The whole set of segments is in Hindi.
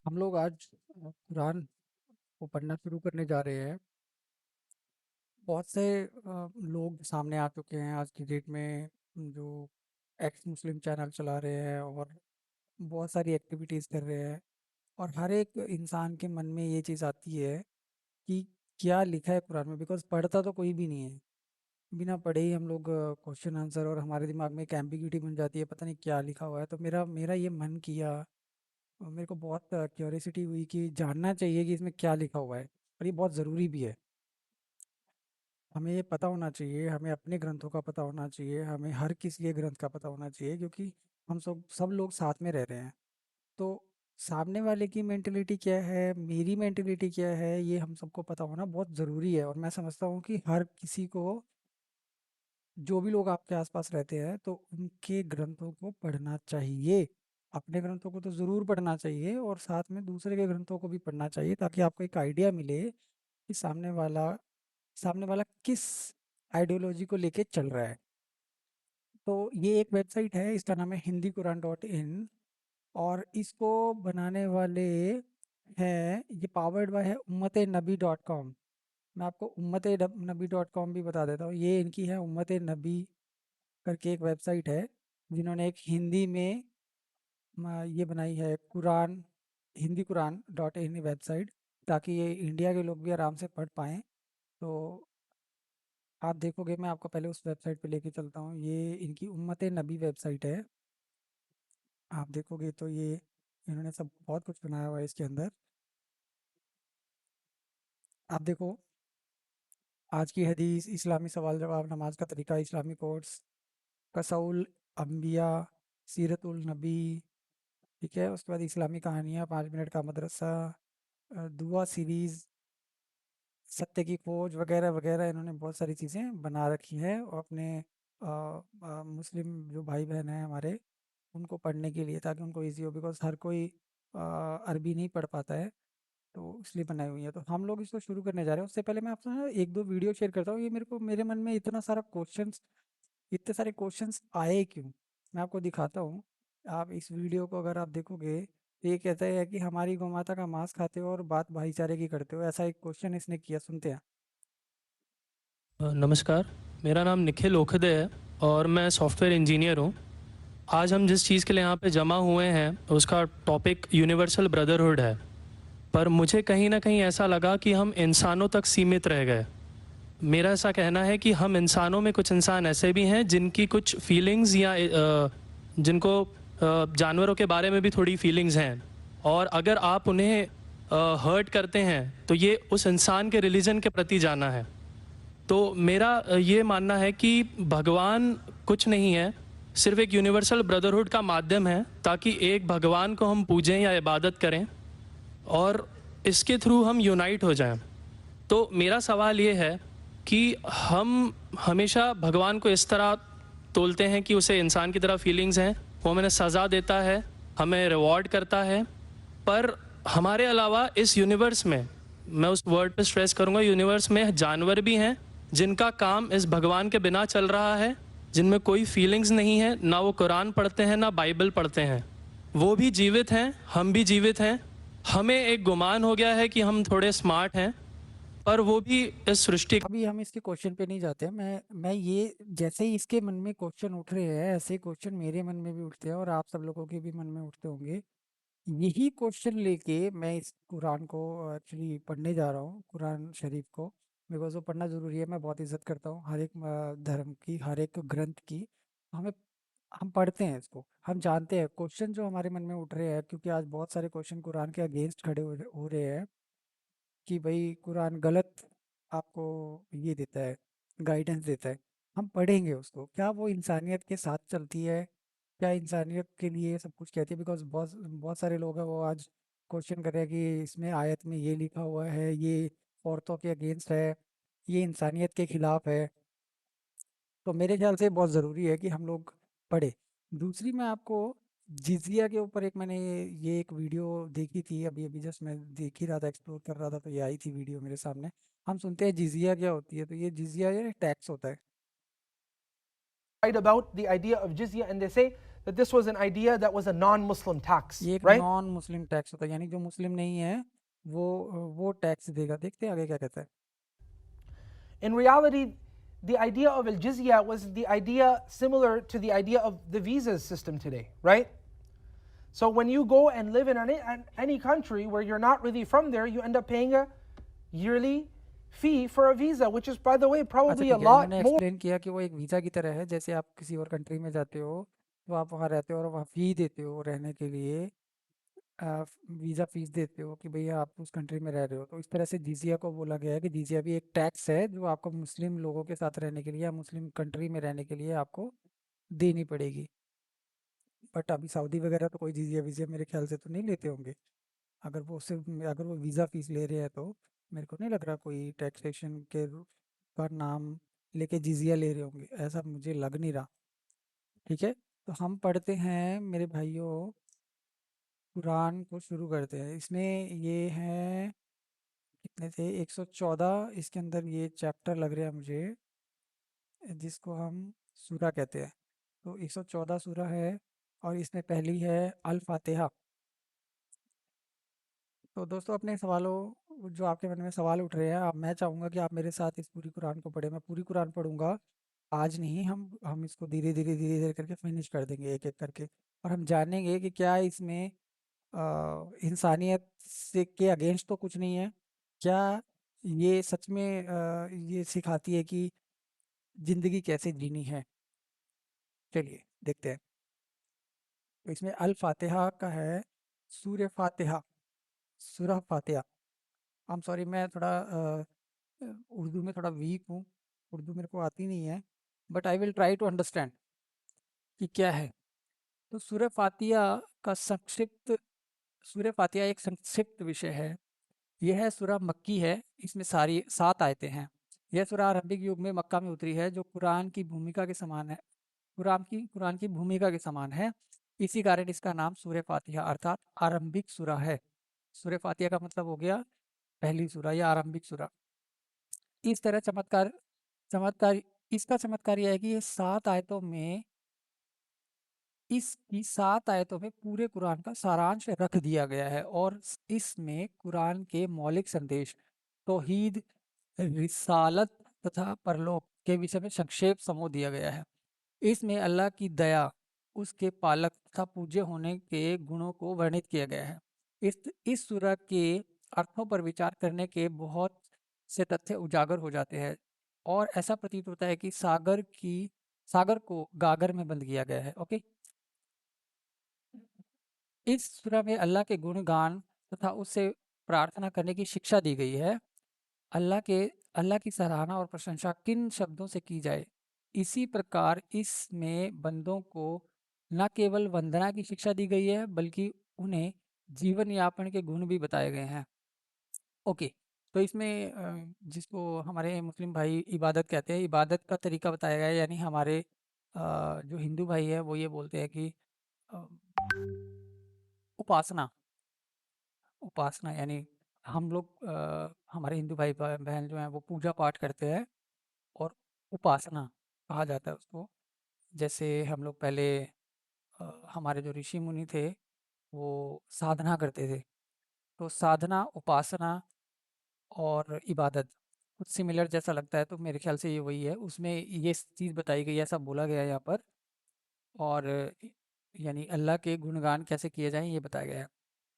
हम लोग आज कुरान को पढ़ना शुरू करने जा रहे हैं। बहुत से लोग सामने आ चुके हैं आज की डेट में, जो एक्स मुस्लिम चैनल चला रहे हैं और बहुत सारी एक्टिविटीज़ कर रहे हैं। और हर एक इंसान के मन में ये चीज़ आती है कि क्या लिखा है कुरान में, बिकॉज़ पढ़ता तो कोई भी नहीं है। बिना पढ़े ही हम लोग क्वेश्चन आंसर, और हमारे दिमाग में एक एम्बिग्यूटी बन जाती है, पता नहीं क्या लिखा हुआ है। तो मेरा मेरा ये मन किया, और मेरे को बहुत क्यूरियोसिटी हुई कि जानना चाहिए कि इसमें क्या लिखा हुआ है। और ये बहुत ज़रूरी भी है। हमें ये पता होना चाहिए, हमें अपने ग्रंथों का पता होना चाहिए, हमें हर किसी के ग्रंथ का पता होना चाहिए, क्योंकि हम सब लोग साथ में रह रहे हैं। तो सामने वाले की मेंटेलिटी क्या है, मेरी मेंटेलिटी क्या है, ये हम सबको पता होना बहुत ज़रूरी है। और मैं समझता हूँ कि हर किसी को, जो भी लोग आपके आसपास रहते हैं, तो उनके ग्रंथों को पढ़ना चाहिए। अपने ग्रंथों को तो ज़रूर पढ़ना चाहिए, और साथ में दूसरे के ग्रंथों को भी पढ़ना चाहिए, ताकि आपको एक आइडिया मिले कि सामने वाला किस आइडियोलॉजी को लेके चल रहा है। तो ये एक वेबसाइट है, इसका नाम है हिंदी कुरान डॉट इन। और इसको बनाने वाले हैं, ये पावर्ड बाय है उम्मत नबी डॉट कॉम। मैं आपको उम्मत नबी डॉट कॉम भी बता देता हूँ। ये इनकी है, उम्मत नबी करके एक वेबसाइट है, जिन्होंने एक हिंदी में ये बनाई है, Quran, Hindi Quran dot in website, ताकि ये इंडिया के लोग भी आराम से पढ़ पाएँ। तो आप देखोगे, मैं आपको पहले उस वेबसाइट पे लेके चलता हूँ। ये इनकी उम्मत नबी वेबसाइट है। आप देखोगे तो ये इन्होंने सब बहुत कुछ बनाया हुआ है इसके अंदर। आप देखो, आज की हदीस, इस्लामी सवाल जवाब, नमाज का तरीका, इस्लामी कोर्स, कसाउल अंबिया, सीरतुल नबी, ठीक है। उसके बाद इस्लामी कहानियाँ, 5 मिनट का मदरसा, दुआ सीरीज़, सत्य की खोज, वगैरह वगैरह। इन्होंने बहुत सारी चीज़ें बना रखी हैं, और अपने मुस्लिम जो भाई बहन हैं हमारे, उनको पढ़ने के लिए, ताकि उनको ईज़ी हो, बिकॉज़ हर कोई अरबी नहीं पढ़ पाता है। तो इसलिए बनाई हुई है। तो हम लोग इसको शुरू करने जा रहे हैं। उससे पहले मैं आपसे ना एक दो वीडियो शेयर करता हूँ। ये मेरे मन में इतने सारे क्वेश्चंस आए क्यों, मैं आपको दिखाता हूँ। आप इस वीडियो को अगर आप देखोगे, तो ये कहता है कि हमारी गौमाता का मांस खाते हो और बात भाईचारे की करते हो, ऐसा एक क्वेश्चन इसने किया। सुनते हैं। नमस्कार। मेरा नाम निखिल ओखदे है और मैं सॉफ्टवेयर इंजीनियर हूँ। आज हम जिस चीज़ के लिए यहाँ पे जमा हुए हैं उसका टॉपिक यूनिवर्सल ब्रदरहुड है। पर मुझे कहीं न कहीं ऐसा लगा कि हम इंसानों तक सीमित रह गए। मेरा ऐसा कहना है कि हम इंसानों में कुछ इंसान ऐसे भी हैं जिनकी कुछ फीलिंग्स या जिनको जानवरों के बारे में भी थोड़ी फीलिंग्स हैं, और अगर आप उन्हें हर्ट करते हैं तो ये उस इंसान के रिलीजन के प्रति जाना है। तो मेरा ये मानना है कि भगवान कुछ नहीं है, सिर्फ एक यूनिवर्सल ब्रदरहुड का माध्यम है, ताकि एक भगवान को हम पूजें या इबादत करें और इसके थ्रू हम यूनाइट हो जाएं। तो मेरा सवाल ये है कि हम हमेशा भगवान को इस तरह तोलते हैं कि उसे इंसान की तरह फीलिंग्स हैं, वो हमें सज़ा देता है, हमें रिवॉर्ड करता है। पर हमारे अलावा इस यूनिवर्स में, मैं उस वर्ड पे स्ट्रेस करूंगा, यूनिवर्स में जानवर भी हैं जिनका काम इस भगवान के बिना चल रहा है, जिनमें कोई फीलिंग्स नहीं है, ना वो कुरान पढ़ते हैं ना बाइबल पढ़ते हैं। वो भी जीवित हैं, हम भी जीवित हैं। हमें एक गुमान हो गया है कि हम थोड़े स्मार्ट हैं, पर वो भी इस सृष्टि अभी हम इसके क्वेश्चन पे नहीं जाते हैं। मैं ये, जैसे ही इसके मन में क्वेश्चन उठ रहे हैं, ऐसे क्वेश्चन मेरे मन में भी उठते हैं, और आप सब लोगों के भी मन में उठते होंगे। यही क्वेश्चन लेके मैं इस कुरान को एक्चुअली पढ़ने जा रहा हूँ, कुरान शरीफ को। बिकॉज वो पढ़ना ज़रूरी है। मैं बहुत इज्जत करता हूँ हर एक धर्म की, हर एक ग्रंथ की। हमें हम पढ़ते हैं इसको, हम जानते हैं क्वेश्चन जो हमारे मन में उठ रहे हैं, क्योंकि आज बहुत सारे क्वेश्चन कुरान के अगेंस्ट खड़े हो रहे हैं, कि भाई कुरान गलत आपको ये देता है, गाइडेंस देता है। हम पढ़ेंगे उसको, क्या वो इंसानियत के साथ चलती है, क्या इंसानियत के लिए सब कुछ कहती है। बिकॉज बहुत बहुत सारे लोग हैं, वो आज क्वेश्चन कर रहे हैं कि इसमें आयत में ये लिखा हुआ है, ये औरतों के अगेंस्ट है, ये इंसानियत के खिलाफ है। तो मेरे ख्याल से बहुत ज़रूरी है कि हम लोग पढ़े। दूसरी, मैं आपको जिजिया के ऊपर एक, मैंने ये एक वीडियो देखी थी, अभी अभी जस्ट मैं देख ही रहा था, एक्सप्लोर कर रहा था, तो ये आई थी वीडियो मेरे सामने। हम सुनते हैं जिजिया क्या होती है। तो ये जिजिया, ये टैक्स होता है। About the idea of jizya, and they say that this was an idea that was a non-Muslim tax, ये एक right? नॉन मुस्लिम टैक्स होता है, यानी जो मुस्लिम नहीं है वो टैक्स देगा। देखते हैं आगे क्या कहता है। In reality, the idea of al-jizya was the idea similar to the idea of the visa system today, right? So when you go and live in any country where you're not really from there, you end up paying a yearly fee for a visa, which is, by the way, अच्छा probably a ठीक है, lot इन्होंने more. एक्सप्लेन किया कि वो एक वीज़ा की तरह है। जैसे आप किसी और कंट्री में जाते हो तो आप वहाँ रहते हो और वहाँ फ़ी देते हो रहने के लिए, वीज़ा फ़ीस देते हो कि भैया आप उस कंट्री में रह रहे हो। तो इस तरह से जिजिया को बोला गया है कि जिजिया भी एक टैक्स है जो आपको मुस्लिम लोगों के साथ रहने के लिए या मुस्लिम कंट्री में रहने के लिए आपको देनी पड़ेगी। बट अभी सऊदी वगैरह तो कोई जिजिया विजिया मेरे ख्याल से तो नहीं लेते होंगे। अगर वो वीज़ा फ़ीस ले रहे हैं तो मेरे को नहीं लग रहा कोई टैक्सेशन का नाम लेके जिजिया ले रहे होंगे, ऐसा मुझे लग नहीं रहा। ठीक है, तो हम पढ़ते हैं मेरे भाइयों, कुरान को शुरू करते हैं। इसमें ये हैं कितने थे, 114 इसके अंदर ये चैप्टर लग रहा है मुझे, जिसको हम सूरा कहते हैं। तो 114 सूरा है और इसमें पहली है अल फातिहा। तो दोस्तों अपने सवालों, जो आपके मन में सवाल उठ रहे हैं, आप, मैं चाहूँगा कि आप मेरे साथ इस पूरी कुरान को पढ़ें। मैं पूरी कुरान पढ़ूंगा आज नहीं, हम इसको धीरे धीरे करके फिनिश कर देंगे एक एक करके, और हम जानेंगे कि क्या इसमें इंसानियत से के अगेंस्ट तो कुछ नहीं है, क्या ये सच में ये सिखाती है कि ज़िंदगी कैसे जीनी है। चलिए देखते हैं। तो इसमें अल फातिहा का है, सूर्य फातिहा, सूरह फातिहा। आई एम सॉरी, मैं थोड़ा उर्दू में थोड़ा वीक हूँ, उर्दू मेरे को आती नहीं है, but I will try to understand कि क्या है। तो सूरह फातिहा का संक्षिप्त, सूरह फातिहा एक संक्षिप्त विषय है। यह सूरह मक्की है, इसमें सारी 7 आयतें हैं। यह सूरह आरंभिक युग में मक्का में उतरी है, जो कुरान की भूमिका के समान है, कुरान की भूमिका के समान है। इसी कारण इसका नाम सूरह फातिहा अर्थात आरंभिक सूरह है। सूरह फातिहा का मतलब हो गया पहली सूरह या आरंभिक सूरह। इस तरह चमत्कार चमत्कार इसका चमत्कार यह है कि ये 7 आयतों में, इसकी 7 आयतों में पूरे कुरान का सारांश रख दिया गया है, और इसमें कुरान के मौलिक संदेश, तौहीद, रिसालत तथा परलोक के विषय में संक्षेप समो दिया गया है। इसमें अल्लाह की दया, उसके पालक तथा पूज्य होने के गुणों को वर्णित किया गया है। इस सूरह के अर्थों पर विचार करने के बहुत से तथ्य उजागर हो जाते हैं, और ऐसा प्रतीत होता है कि सागर को गागर में बंद किया गया है। ओके, इस सूरह में अल्लाह के गुणगान तथा उससे प्रार्थना करने की शिक्षा दी गई है। अल्लाह की सराहना और प्रशंसा किन शब्दों से की जाए, इसी प्रकार इसमें बंदों को न केवल वंदना की शिक्षा दी गई है, बल्कि उन्हें जीवन यापन के गुण भी बताए गए हैं। ओके, तो इसमें जिसको हमारे मुस्लिम भाई इबादत कहते हैं, इबादत का तरीका बताया गया है। यानी हमारे जो हिंदू भाई है वो ये बोलते हैं कि अ, उपासना, उपासना यानी हम लोग हमारे हिंदू भाई बहन जो हैं वो पूजा पाठ करते हैं, और उपासना कहा जाता है उसको। जैसे हम लोग पहले हमारे जो ऋषि मुनि थे वो साधना करते थे, तो साधना, उपासना और इबादत कुछ सिमिलर जैसा लगता है, तो मेरे ख्याल से ये वही है। उसमें ये चीज़ बताई गई है, ऐसा बोला गया है यहाँ पर। और यानी अल्लाह के गुणगान कैसे किए जाएं ये बताया गया है।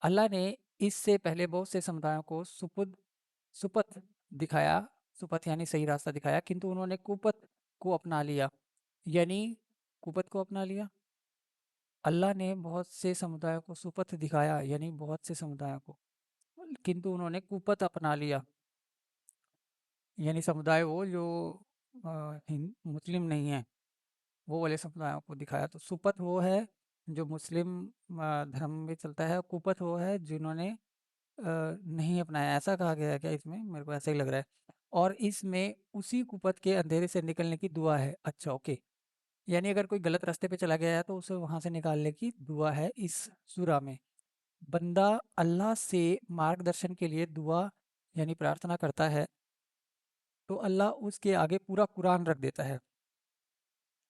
अल्लाह ने इससे पहले बहुत से समुदायों को सुपथ दिखाया, सुपथ यानी सही रास्ता दिखाया, किंतु उन्होंने कुपथ को अपना लिया। यानी कुपथ को अपना लिया, अल्लाह ने बहुत से समुदायों को सुपथ दिखाया, यानी बहुत से समुदायों को, किंतु उन्होंने कुपथ अपना लिया। यानी समुदाय वो जो मुस्लिम नहीं है, वो वाले समुदायों को दिखाया। तो सुपथ वो है जो मुस्लिम धर्म में चलता है, कुपथ वो है जिन्होंने नहीं अपनाया। ऐसा कहा गया है क्या इसमें? मेरे को ऐसा ही लग रहा है। और इसमें उसी कुपथ के अंधेरे से निकलने की दुआ है। अच्छा, ओके, यानी अगर कोई गलत रास्ते पे चला गया है तो उसे वहां से निकालने की दुआ है इस सूरा में। बंदा अल्लाह से मार्गदर्शन के लिए दुआ यानी प्रार्थना करता है, तो अल्लाह उसके आगे पूरा कुरान रख देता है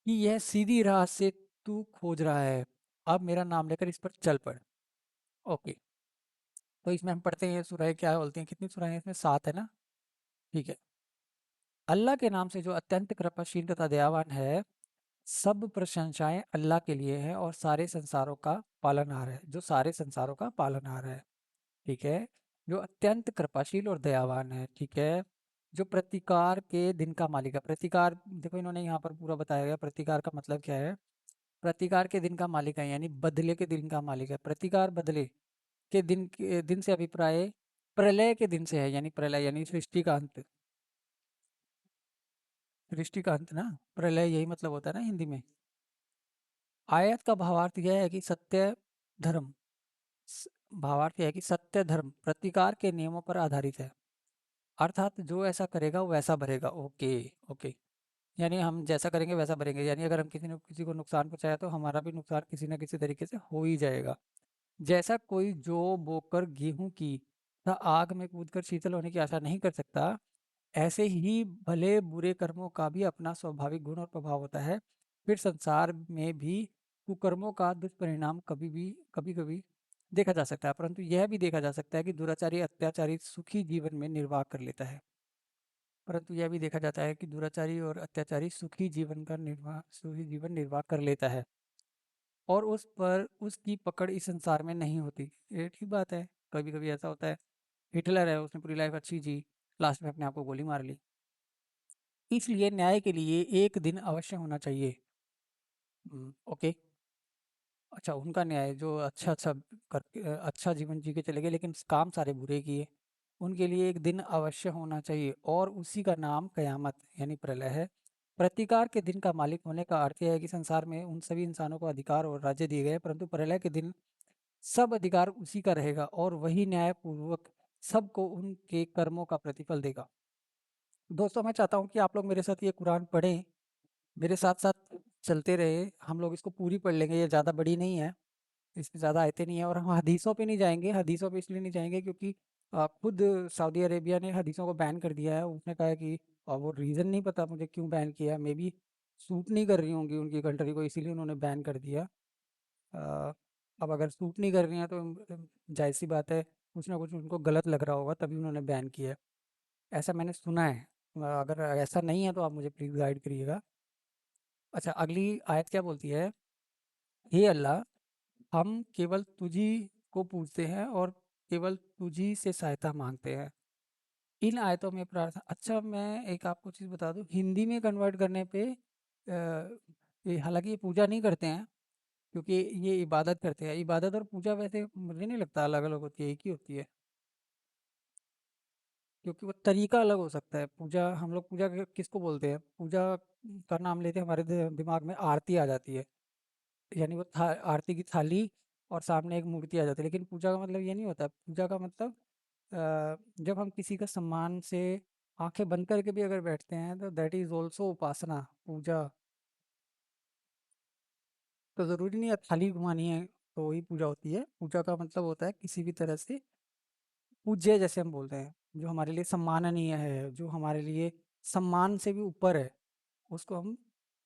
कि यह सीधी राह से तू खोज रहा है, अब मेरा नाम लेकर इस पर चल पड़। ओके, तो इसमें हम पढ़ते हैं सूरह क्या बोलते हैं, कितनी सूरह हैं इसमें, 7 है ना। ठीक है। अल्लाह के नाम से जो अत्यंत कृपाशील तथा दयावान है, सब प्रशंसाएं अल्लाह के लिए है और सारे संसारों का पालनहार है, जो सारे संसारों का पालनहार है। ठीक है। जो अत्यंत कृपाशील और दयावान है। ठीक है। जो प्रतिकार के दिन का मालिक है। प्रतिकार देखो, इन्होंने यहाँ पर पूरा बताया गया प्रतिकार का मतलब क्या है। प्रतिकार के दिन का मालिक है यानी बदले के दिन का मालिक है। प्रतिकार बदले के दिन से अभिप्राय प्रलय के दिन से है, यानी प्रलय यानी सृष्टि का अंत। सृष्टि का अंत ना, प्रलय यही मतलब होता है ना हिंदी में। आयत का भावार्थ यह है कि सत्य धर्म स- भावार्थ यह है कि सत्य धर्म प्रतिकार के नियमों पर आधारित है, अर्थात जो ऐसा करेगा वो वैसा भरेगा। ओके। ओके, यानी हम जैसा करेंगे वैसा भरेंगे, यानी अगर हम किसी ने किसी को नुकसान पहुंचाया तो हमारा भी नुकसान किसी न किसी तरीके से हो ही जाएगा। जैसा कोई जौ बोकर गेहूं की तथा आग में कूदकर शीतल होने की आशा नहीं कर सकता, ऐसे ही भले बुरे कर्मों का भी अपना स्वाभाविक गुण और प्रभाव होता है। फिर संसार में भी कुकर्मों का दुष्परिणाम कभी कभी देखा जा सकता है, परंतु यह भी देखा जा सकता है कि दुराचारी अत्याचारी सुखी जीवन में निर्वाह कर लेता है। परंतु यह भी देखा जाता है कि दुराचारी और अत्याचारी सुखी जीवन निर्वाह कर लेता है और उस पर उसकी पकड़ इस संसार में नहीं होती। ये ठीक बात है। कभी कभी ऐसा होता है, हिटलर है, उसने पूरी लाइफ अच्छी जी, लास्ट में अपने आप को गोली मार ली। इसलिए न्याय के लिए एक दिन अवश्य होना चाहिए। ओके। अच्छा, उनका न्याय जो अच्छा अच्छा करके अच्छा जीवन जी के चले गए लेकिन काम सारे बुरे किए, उनके लिए एक दिन अवश्य होना चाहिए और उसी का नाम कयामत यानी प्रलय है। प्रतिकार के दिन का मालिक होने का अर्थ यह है कि संसार में उन सभी इंसानों को अधिकार और राज्य दिए गए हैं, परंतु प्रलय के दिन सब अधिकार उसी का रहेगा और वही न्यायपूर्वक सबको उनके कर्मों का प्रतिफल देगा। दोस्तों, मैं चाहता हूँ कि आप लोग मेरे साथ ये कुरान पढ़ें, मेरे साथ साथ चलते रहे। हम लोग इसको पूरी पढ़ लेंगे, ये ज़्यादा बड़ी नहीं है, इसमें ज़्यादा आयतें नहीं है। और हम हदीसों पे नहीं जाएंगे, हदीसों पे इसलिए नहीं जाएंगे क्योंकि खुद सऊदी अरेबिया ने हदीसों को बैन कर दिया है। उसने कहा है कि वो रीज़न नहीं पता मुझे क्यों बैन किया, मे बी सूट नहीं कर रही होंगी उनकी कंट्री को, इसीलिए उन्होंने बैन कर दिया। अ, अब अगर सूट नहीं कर रही हैं तो जायज़ सी बात है, कुछ ना कुछ उनको गलत लग रहा होगा तभी उन्होंने बैन किया है, ऐसा मैंने सुना है। अगर ऐसा नहीं है तो आप मुझे प्लीज़ गाइड करिएगा। अच्छा, अगली आयत क्या बोलती है। हे अल्लाह, हम केवल तुझी को पूजते हैं और केवल तुझी से सहायता मांगते हैं। इन आयतों में प्रार्थना, अच्छा मैं एक आपको चीज़ बता दूं, हिंदी में कन्वर्ट करने पे हालांकि ये पूजा नहीं करते हैं क्योंकि ये इबादत करते हैं। इबादत और पूजा वैसे मुझे नहीं लगता अलग अलग होती है, एक ही होती है, क्योंकि वो तरीका अलग हो सकता है। पूजा हम लोग पूजा किसको बोलते हैं, पूजा का नाम लेते हैं हमारे दिमाग में आरती आ जाती है, यानी वो आरती की थाली और सामने एक मूर्ति आ जाती है, लेकिन पूजा का मतलब ये नहीं होता। पूजा का मतलब जब हम किसी का सम्मान से आंखें बंद करके भी अगर बैठते हैं तो दैट इज ऑल्सो उपासना, पूजा। तो ज़रूरी नहीं है थाली घुमानी है तो वही पूजा होती है। पूजा का मतलब होता है किसी भी तरह से पूज्य, जैसे हम बोलते हैं, जो हमारे लिए सम्माननीय है, जो हमारे लिए सम्मान से भी ऊपर है, उसको हम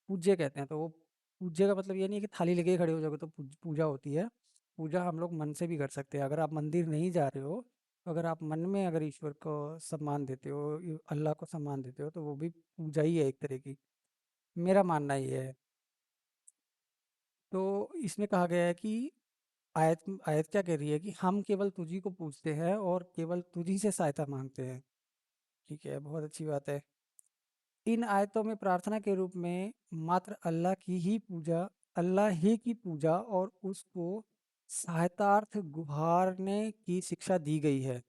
पूज्य कहते हैं। तो वो पूज्य का मतलब ये नहीं है कि थाली लेके ही खड़े हो जाओगे तो पूजा होती है। पूजा हम लोग मन से भी कर सकते हैं। अगर आप मंदिर नहीं जा रहे हो तो अगर आप मन में अगर ईश्वर को सम्मान देते हो, अल्लाह को सम्मान देते हो, तो वो भी पूजा ही है एक तरह की, मेरा मानना ये है। तो इसमें कहा गया है कि आयत आयत क्या कह रही है कि हम केवल तुझी को पूछते हैं और केवल तुझी से सहायता मांगते हैं। ठीक है, बहुत अच्छी बात है। इन आयतों में प्रार्थना के रूप में मात्र अल्लाह ही की पूजा और उसको सहायतार्थ गुहारने की शिक्षा दी गई है।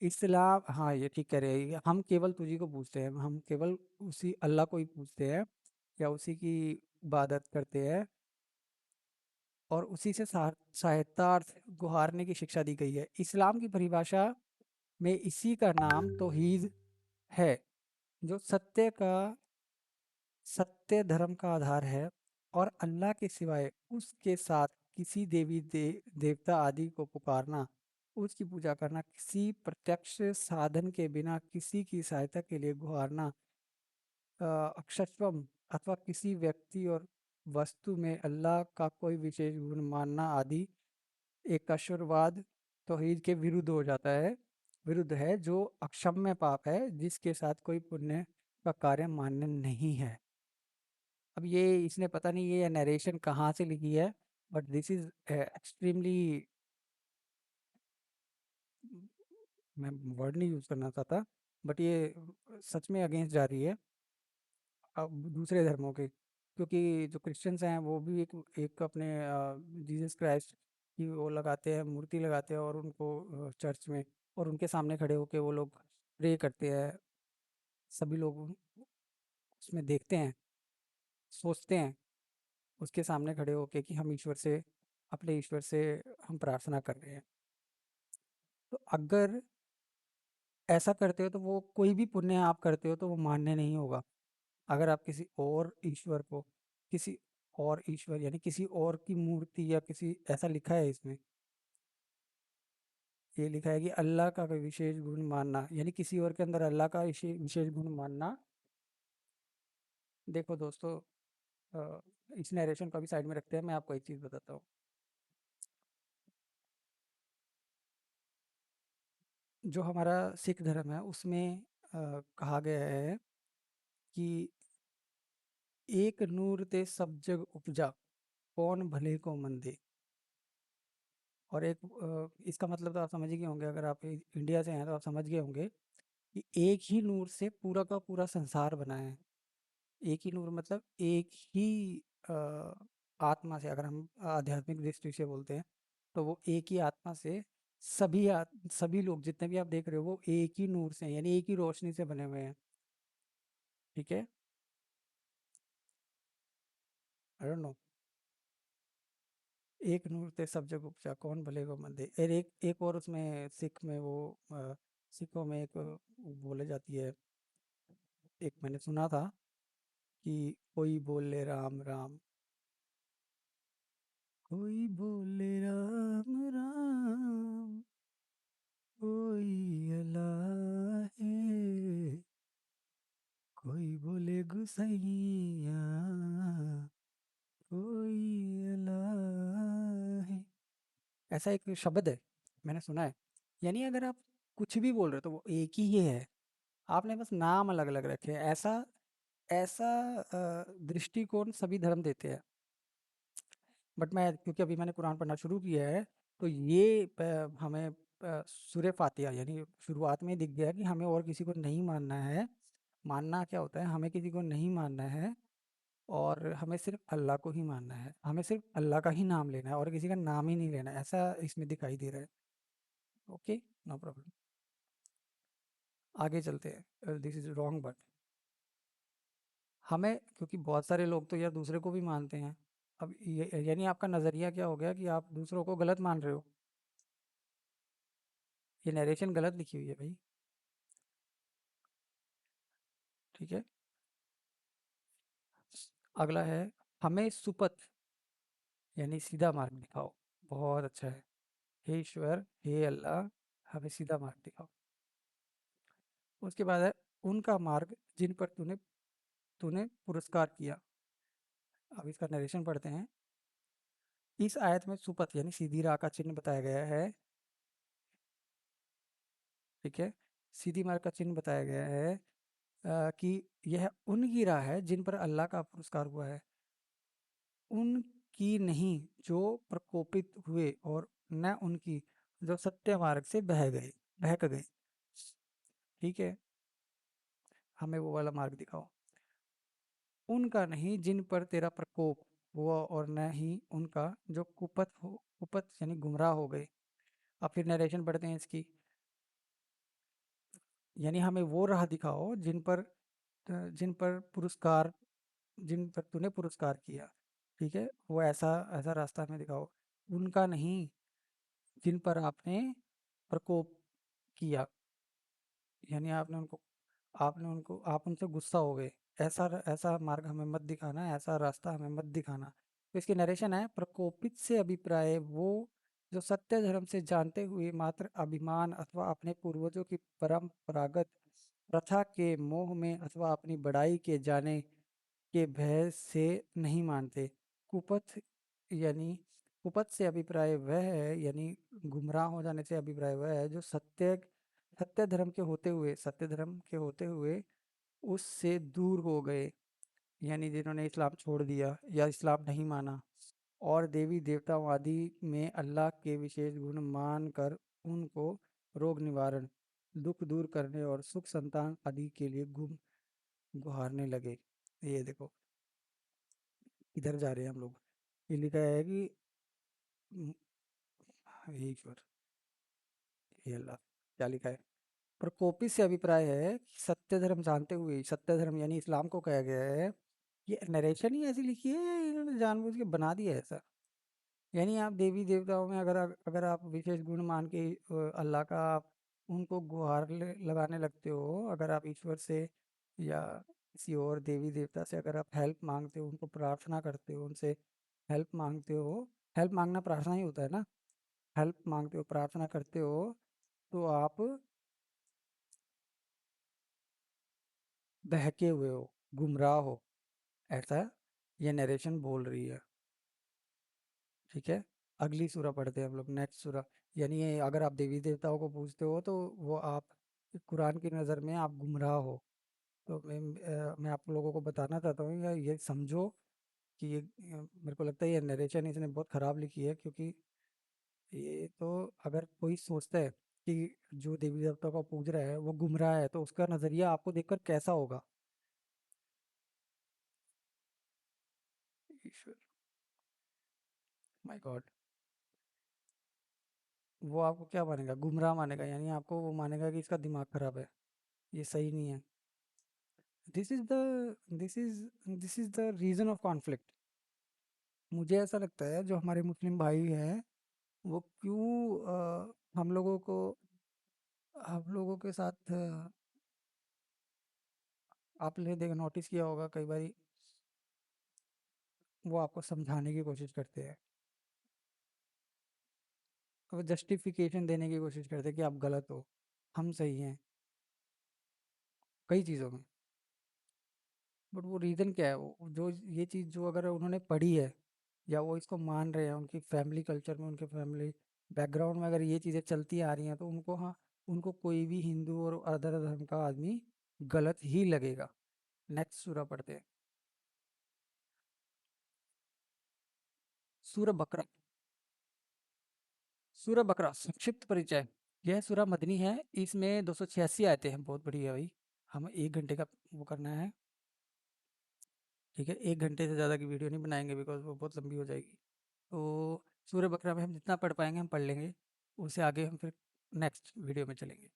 इस्लाम, हाँ ये ठीक कह रहे हैं, हम केवल तुझी को पूछते हैं, हम केवल उसी अल्लाह को ही पूछते हैं या उसी की इबादत करते हैं और उसी से सहायतार्थ गुहारने की शिक्षा दी गई है। इस्लाम की परिभाषा में इसी का नाम तौहीद है, जो सत्य धर्म का आधार है और अल्लाह के सिवाय उसके साथ किसी देवता आदि को पुकारना, उसकी पूजा करना, किसी प्रत्यक्ष साधन के बिना किसी की सहायता के लिए गुहारना, अक्षरत्वम अथवा किसी व्यक्ति और वस्तु में अल्लाह का कोई विशेष गुण मानना आदि एक अशुरवाद तौहीद के विरुद्ध हो जाता है, विरुद्ध है, जो अक्षम्य पाप है, जिसके साथ कोई पुण्य का कार्य मान्य नहीं है। अब ये इसने पता नहीं ये नरेशन कहाँ से लिखी है, बट दिस इज एक्सट्रीमली, मैं वर्ड नहीं यूज करना चाहता, बट ये सच में अगेंस्ट जा रही है अब दूसरे धर्मों के, क्योंकि जो क्रिश्चियंस हैं वो भी एक एक अपने जीसस क्राइस्ट की वो लगाते हैं, मूर्ति लगाते हैं, और उनको चर्च में और उनके सामने खड़े होके वो लोग प्रे करते हैं। सभी लोग उसमें देखते हैं, सोचते हैं उसके सामने खड़े होके कि हम ईश्वर से, अपने ईश्वर से हम प्रार्थना कर रहे हैं। तो अगर ऐसा करते हो तो वो कोई भी पुण्य आप करते हो तो वो मान्य नहीं होगा। अगर आप किसी और ईश्वर को, किसी और ईश्वर यानी किसी और की मूर्ति या किसी, ऐसा लिखा है इसमें, ये लिखा है कि अल्लाह का कोई विशेष गुण मानना, यानी किसी और के अंदर अल्लाह का विशेष गुण मानना। देखो दोस्तों, इस नरेशन को अभी साइड में रखते हैं, मैं आपको एक चीज़ बताता हूँ। जो हमारा सिख धर्म है उसमें कहा गया है कि एक नूर ते सब जग उपजा, कौन भले को मंदे। और एक इसका मतलब तो आप समझ ही गए होंगे, अगर आप इंडिया से हैं तो आप समझ गए होंगे कि एक ही नूर से पूरा का पूरा संसार बना है। एक ही नूर मतलब एक ही अ, आत्मा से, अगर हम आध्यात्मिक दृष्टि से बोलते हैं तो वो एक ही आत्मा से सभी लोग जितने भी आप देख रहे हो वो एक ही नूर से हैं, यानी एक ही रोशनी से बने हुए हैं। ठीक है, आई डोंट नो, एक नूर ते सब जग उपजा, कौन भले को मंदे। और एक और उसमें सिख में वो सिखों में एक बोले जाती है, एक मैंने सुना था कि कोई बोले राम राम, कोई बोले राम राम, कोई अल्लाह है, कोई बोले गुसैया, कोई अल्लाह है। ऐसा एक शब्द है, मैंने सुना है। यानी अगर आप कुछ भी बोल रहे हो तो वो एक ही है, आपने बस नाम अलग अलग रखे हैं। ऐसा ऐसा दृष्टिकोण सभी धर्म देते हैं। बट मैं, क्योंकि अभी मैंने कुरान पढ़ना शुरू किया है, तो ये हमें सूरह फातिहा यानी शुरुआत में ही दिख गया कि हमें और किसी को नहीं मानना है। मानना क्या होता है, हमें किसी को नहीं मानना है, और हमें सिर्फ अल्लाह को ही मानना है। हमें सिर्फ अल्लाह का ही नाम लेना है और किसी का नाम ही नहीं लेना है, ऐसा इसमें दिखाई दे रहा है। ओके, नो प्रॉब्लम, आगे चलते हैं। दिस इज रॉन्ग, बट हमें, क्योंकि बहुत सारे लोग तो यार दूसरे को भी मानते हैं। अब ये यानी आपका नज़रिया क्या हो गया कि आप दूसरों को गलत मान रहे हो। ये नरेशन गलत लिखी हुई है भाई। ठीक है, अगला है, हमें सुपथ यानी सीधा मार्ग दिखाओ। बहुत अच्छा है, हे ईश्वर, हे अल्लाह, हमें सीधा मार्ग दिखाओ। उसके बाद है, उनका मार्ग जिन पर तूने तूने पुरस्कार किया। अब इसका नरेशन पढ़ते हैं। इस आयत में सुपथ यानी सीधी राह का चिन्ह बताया गया है। ठीक है, सीधी मार्ग का चिन्ह बताया गया है कि यह उनकी राह है जिन पर अल्लाह का पुरस्कार हुआ है, उनकी नहीं जो प्रकोपित हुए, और न उनकी जो सत्य मार्ग से बहक गए। ठीक है, हमें वो वाला मार्ग दिखाओ। उनका नहीं जिन पर तेरा प्रकोप हुआ, और न ही उनका जो कुपथ यानी गुमराह हो गए। अब फिर नरेशन पढ़ते हैं इसकी, यानी हमें वो राह दिखाओ जिन पर पुरस्कार, जिन पर तूने पुरस्कार किया। ठीक है, वो ऐसा ऐसा रास्ता हमें दिखाओ। उनका नहीं जिन पर आपने प्रकोप किया, यानी आप उनसे गुस्सा हो गए। ऐसा मार्ग हमें मत दिखाना, ऐसा रास्ता हमें मत दिखाना। तो इसकी नरेशन है, प्रकोपित से अभिप्राय वो जो सत्य धर्म से जानते हुए मात्र अभिमान अथवा अपने पूर्वजों की परंपरागत प्रथा के मोह में अथवा अपनी बड़ाई के जाने के भय से नहीं मानते। कुपथ यानी कुपथ से अभिप्राय वह है, यानी गुमराह हो जाने से अभिप्राय वह है जो सत्य धर्म के होते हुए उससे दूर हो गए, यानी जिन्होंने इस्लाम छोड़ दिया या इस्लाम नहीं माना और देवी देवताओं आदि में अल्लाह के विशेष गुण मान कर उनको रोग निवारण, दुख दूर करने और सुख संतान आदि के लिए गुहारने लगे। ये देखो, इधर जा रहे हैं हम लोग। ये लिखा है कि "म- हे ईश्वर, हे अल्लाह", क्या लिखा है? प्रकोपी से अभिप्राय है कि सत्य धर्म जानते हुए, सत्य धर्म यानी इस्लाम को कहा गया है। ये नरेशन ही ऐसी लिखी है या इन्होंने जानबूझ के बना दिया है ऐसा? यानी आप देवी देवताओं में अगर आप विशेष गुण मान के अल्लाह का आप उनको लगाने लगते हो, अगर आप ईश्वर से या किसी और देवी देवता से अगर आप हेल्प मांगते हो, उनको प्रार्थना करते हो, उनसे हेल्प मांगते हो, हेल्प मांगना प्रार्थना ही होता है ना, हेल्प मांगते हो, प्रार्थना करते हो, तो आप बहके हुए हो, गुमराह हो, ऐसा ये नरेशन बोल रही है। ठीक है, अगली सूरा पढ़ते हैं हम लोग, नेक्स्ट सूरा। यानी ये अगर आप देवी देवताओं को पूजते हो तो वो आप कुरान की नज़र में आप गुमराह हो। तो मैं आप लोगों को बताना चाहता हूँ, या ये समझो कि ये मेरे को लगता है ये नरेशन इसने बहुत ख़राब लिखी है, क्योंकि ये तो अगर कोई सोचता है कि जो देवी देवताओं को पूज रहा है वो गुमराह है, तो उसका नज़रिया आपको देखकर कैसा होगा? ईश्वर, माय गॉड, वो आपको क्या मानेगा? गुमराह मानेगा, यानी आपको वो मानेगा कि इसका दिमाग खराब है, ये सही नहीं है। This is the this is the reason of conflict. मुझे ऐसा लगता है जो हमारे मुस्लिम भाई हैं वो क्यों हम लोगों के साथ आपने देखा, नोटिस किया होगा कई बार, वो आपको समझाने की कोशिश करते हैं, वो जस्टिफिकेशन देने की कोशिश करते हैं कि आप गलत हो, हम सही हैं कई चीज़ों में। बट वो रीज़न क्या है? वो जो ये चीज़ जो अगर उन्होंने पढ़ी है या वो इसको मान रहे हैं, उनकी फैमिली कल्चर में, उनके फैमिली बैकग्राउंड में अगर ये चीज़ें चलती आ रही हैं, तो उनको, हाँ, उनको कोई भी हिंदू और अदर धर्म का आदमी गलत ही लगेगा। नेक्स्ट सूरा पढ़ते हैं, सूरा बकरा। सूरा बकरा संक्षिप्त परिचय। यह सूरा मदनी है, इसमें 286 आयतें हैं। बहुत बढ़िया भाई, हमें 1 घंटे का वो करना है। ठीक है, 1 घंटे से ज़्यादा की वीडियो नहीं बनाएंगे, बिकॉज वो बहुत लंबी हो जाएगी। तो सूर्य बकरा में हम जितना पढ़ पाएंगे हम पढ़ लेंगे, उससे आगे हम फिर नेक्स्ट वीडियो में चलेंगे।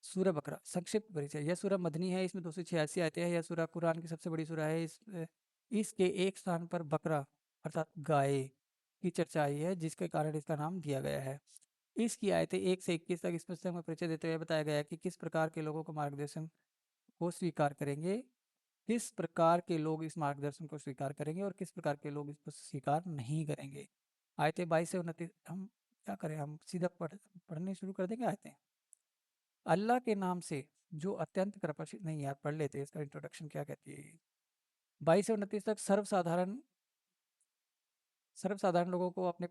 सूरह बकरा संक्षिप्त परिचय। यह सूरह मदनी है, इसमें 286 आयतें हैं। यह सूरह कुरान की सबसे बड़ी सूरह है। इसके एक स्थान पर बकरा अर्थात गाय की चर्चा आई है, जिसके कारण इसका नाम दिया गया है। इसकी आयतें 1 से 21 तक इस पुस्तक में परिचय देते हुए बताया गया है कि किस प्रकार के लोगों को मार्गदर्शन को स्वीकार करेंगे, किस प्रकार के लोग इस मार्गदर्शन को स्वीकार करेंगे और किस प्रकार के लोग इसको स्वीकार नहीं करेंगे। आयतें 22 से 29, हम क्या करें, हम सीधा पढ़ने शुरू कर देंगे आयतें। अल्लाह के नाम से जो अत्यंत कृपाशील, नहीं यार पढ़ लेते हैं, इसका इंट्रोडक्शन क्या कहती है। 22 से 29 तक सर्वसाधारण लोगों को अपने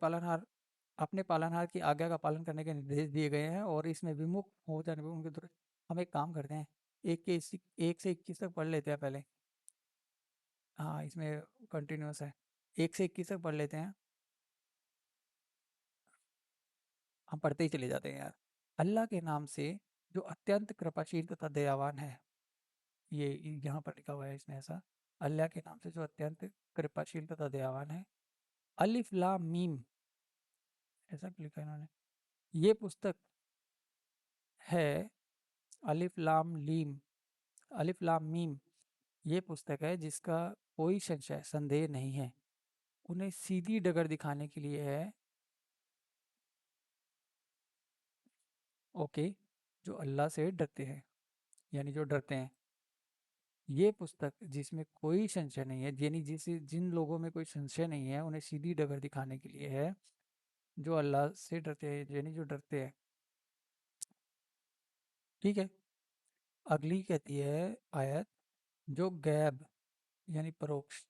पालनहार की आज्ञा का पालन करने के निर्देश दिए गए हैं, और इसमें विमुख हो जाने पर उनके हम एक काम करते हैं, 1 से 21 तक पढ़ लेते हैं पहले। हाँ, इसमें कंटिन्यूस है, 1 से 21 तक पढ़ लेते हैं, हम पढ़ते ही चले जाते हैं यार। अल्लाह के नाम से जो अत्यंत कृपाशील तथा दयावान है, ये यहाँ पर लिखा हुआ है इसमें ऐसा, अल्लाह के नाम से जो अत्यंत कृपाशील तथा दयावान है। अलिफ लाम मीम, ऐसा क्यों लिखा है इन्होंने? ये पुस्तक है, अलिफ लाम लीम, अलिफ लाम मीम, ये पुस्तक है जिसका कोई संदेह नहीं है, उन्हें सीधी डगर दिखाने के लिए है। ओके, जो अल्लाह से डरते हैं, यानी जो डरते हैं। ये पुस्तक जिसमें कोई संशय नहीं है, यानी जिन लोगों में कोई संशय नहीं है, उन्हें सीधी डगर दिखाने के लिए है, जो अल्लाह से डरते हैं, यानी जो डरते हैं। ठीक है, अगली कहती है आयत, जो गैब यानी परोक्ष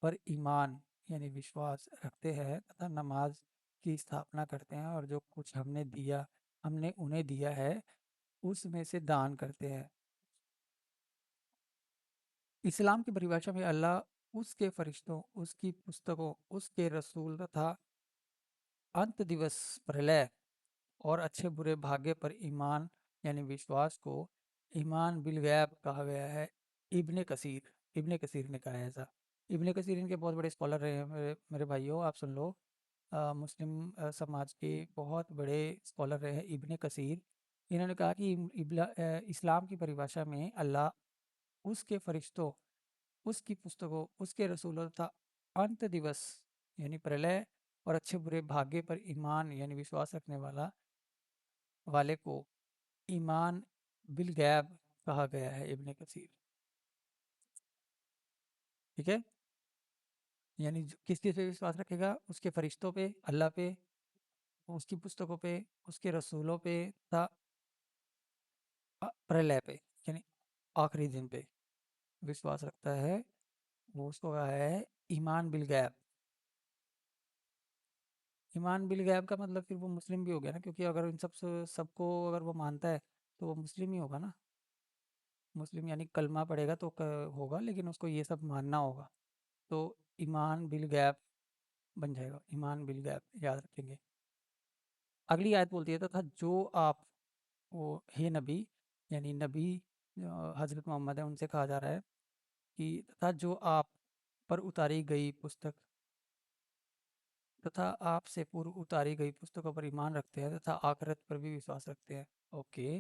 पर ईमान यानी विश्वास रखते हैं तथा नमाज की स्थापना करते हैं और जो कुछ हमने उन्हें दिया है उसमें से दान करते हैं। इस्लाम की परिभाषा में अल्लाह, उसके फरिश्तों, उसकी पुस्तकों, उसके रसूल तथा अंत दिवस, प्रलय और अच्छे बुरे भाग्य पर ईमान यानी विश्वास को ईमान बिल गैब कहा गया है। इब्ने कसीर ने कहा है ऐसा। इब्ने कसीर इनके बहुत बड़े स्कॉलर रहे हैं। मेरे भाइयों, आप सुन लो। मुस्लिम समाज के बहुत बड़े स्कॉलर रहे हैं इब्ने कसीर। इन्होंने कहा कि इस्लाम की परिभाषा में अल्लाह, उसके फरिश्तों, उसकी पुस्तकों, उसके रसूलों तथा अंत दिवस यानी प्रलय और अच्छे बुरे भाग्य पर ईमान यानी विश्वास रखने वाले को ईमान बिल गैब कहा गया है। इब्ने कसीर, ठीक है। यानी किस चीज़ पे विश्वास रखेगा? उसके फरिश्तों पे, अल्लाह पे, उसकी पुस्तकों पे, उसके रसूलों पे तथा प्रलय पे यानी आखिरी दिन पे विश्वास रखता है, वो उसको कहा है ईमान बिल गैब। ईमान बिल गैब का मतलब फिर वो मुस्लिम भी हो गया ना, क्योंकि अगर इन सबको अगर वो मानता है तो वो मुस्लिम ही होगा ना। मुस्लिम यानी कलमा पड़ेगा तो होगा, लेकिन उसको ये सब मानना होगा। तो ईमान बिल गैब बन जाएगा, ईमान बिल गैब याद रखेंगे। अगली आयत बोलती है तथा जो आप, वो हे नबी यानी नबी हज़रत मोहम्मद है, उनसे कहा जा रहा है कि तथा जो आप पर उतारी गई पुस्तक तथा आपसे पूर्व उतारी गई पुस्तकों पर ईमान रखते हैं तथा आखिरत पर भी विश्वास रखते हैं। ओके,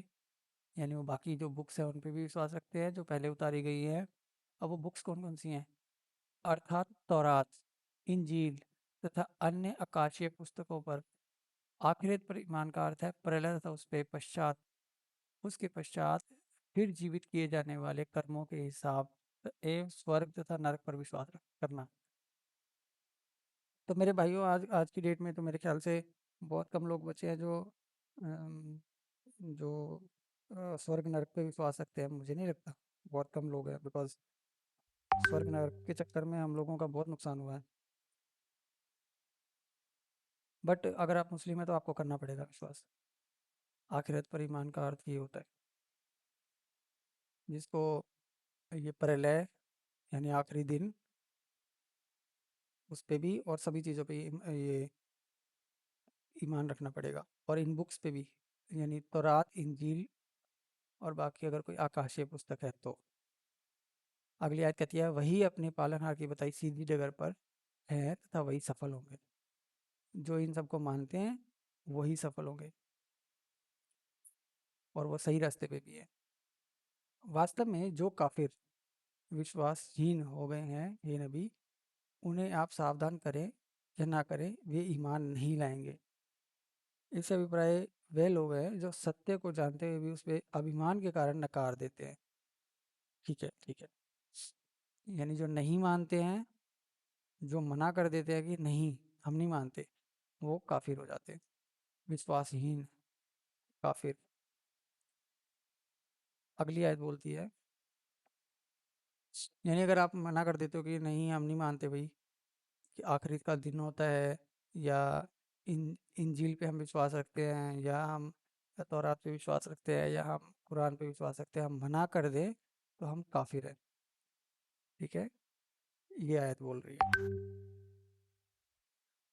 यानी वो बाकी जो बुक्स हैं उन पर भी विश्वास रखते हैं जो पहले उतारी गई है। अब वो बुक्स कौन कौन सी हैं? अर्थात तौरात, इंजील तथा अन्य आकाशीय पुस्तकों पर। आखिरत पर ईमान का अर्थ है प्रलय तथा उसके पश्चात फिर जीवित किए जाने वाले कर्मों के हिसाब एवं स्वर्ग तथा नरक पर विश्वास करना। तो मेरे भाइयों, आज आज की डेट में तो मेरे ख्याल से बहुत कम लोग बचे हैं अम, जो स्वर्ग नरक पे विश्वास रखते हैं। मुझे नहीं लगता, बहुत कम लोग हैं, बिकॉज स्वर्ग नरक के चक्कर में हम लोगों का बहुत नुकसान हुआ है। बट अगर आप मुस्लिम हैं तो आपको करना पड़ेगा विश्वास। आखिरत पर ईमान का अर्थ ये होता है जिसको ये प्रलय यानी आखिरी दिन, उस पे भी और सभी चीज़ों पे ये ईमान रखना पड़ेगा, और इन बुक्स पे भी यानी तौरात, इंजील और बाकी अगर कोई आकाशीय पुस्तक है तो। अगली आयत कहती है वही अपने पालनहार की बताई सीधी जगह पर है तथा वही सफल होंगे। जो इन सबको मानते हैं वही सफल होंगे और वो सही रास्ते पे भी है। वास्तव में जो काफिर विश्वासहीन हो गए हैं, ये नबी, उन्हें आप सावधान करें या ना करें, वे ईमान नहीं लाएंगे। इससे अभिप्राय वे लोग हैं जो सत्य को जानते हुए भी उस पर अभिमान के कारण नकार देते हैं। ठीक है, ठीक है। यानी जो नहीं मानते हैं, जो मना कर देते हैं कि नहीं हम नहीं मानते, वो काफिर हो जाते हैं, विश्वासहीन काफिर। अगली आयत बोलती है, यानी अगर आप मना कर देते हो कि नहीं हम नहीं मानते भाई कि आखिरी का दिन होता है, या इंजील पे हम विश्वास रखते हैं, या हम तौरात पे विश्वास रखते हैं, या हम कुरान पे विश्वास रखते हैं, हम मना कर दें तो हम काफिर हैं। ठीक है, ये आयत बोल रही है।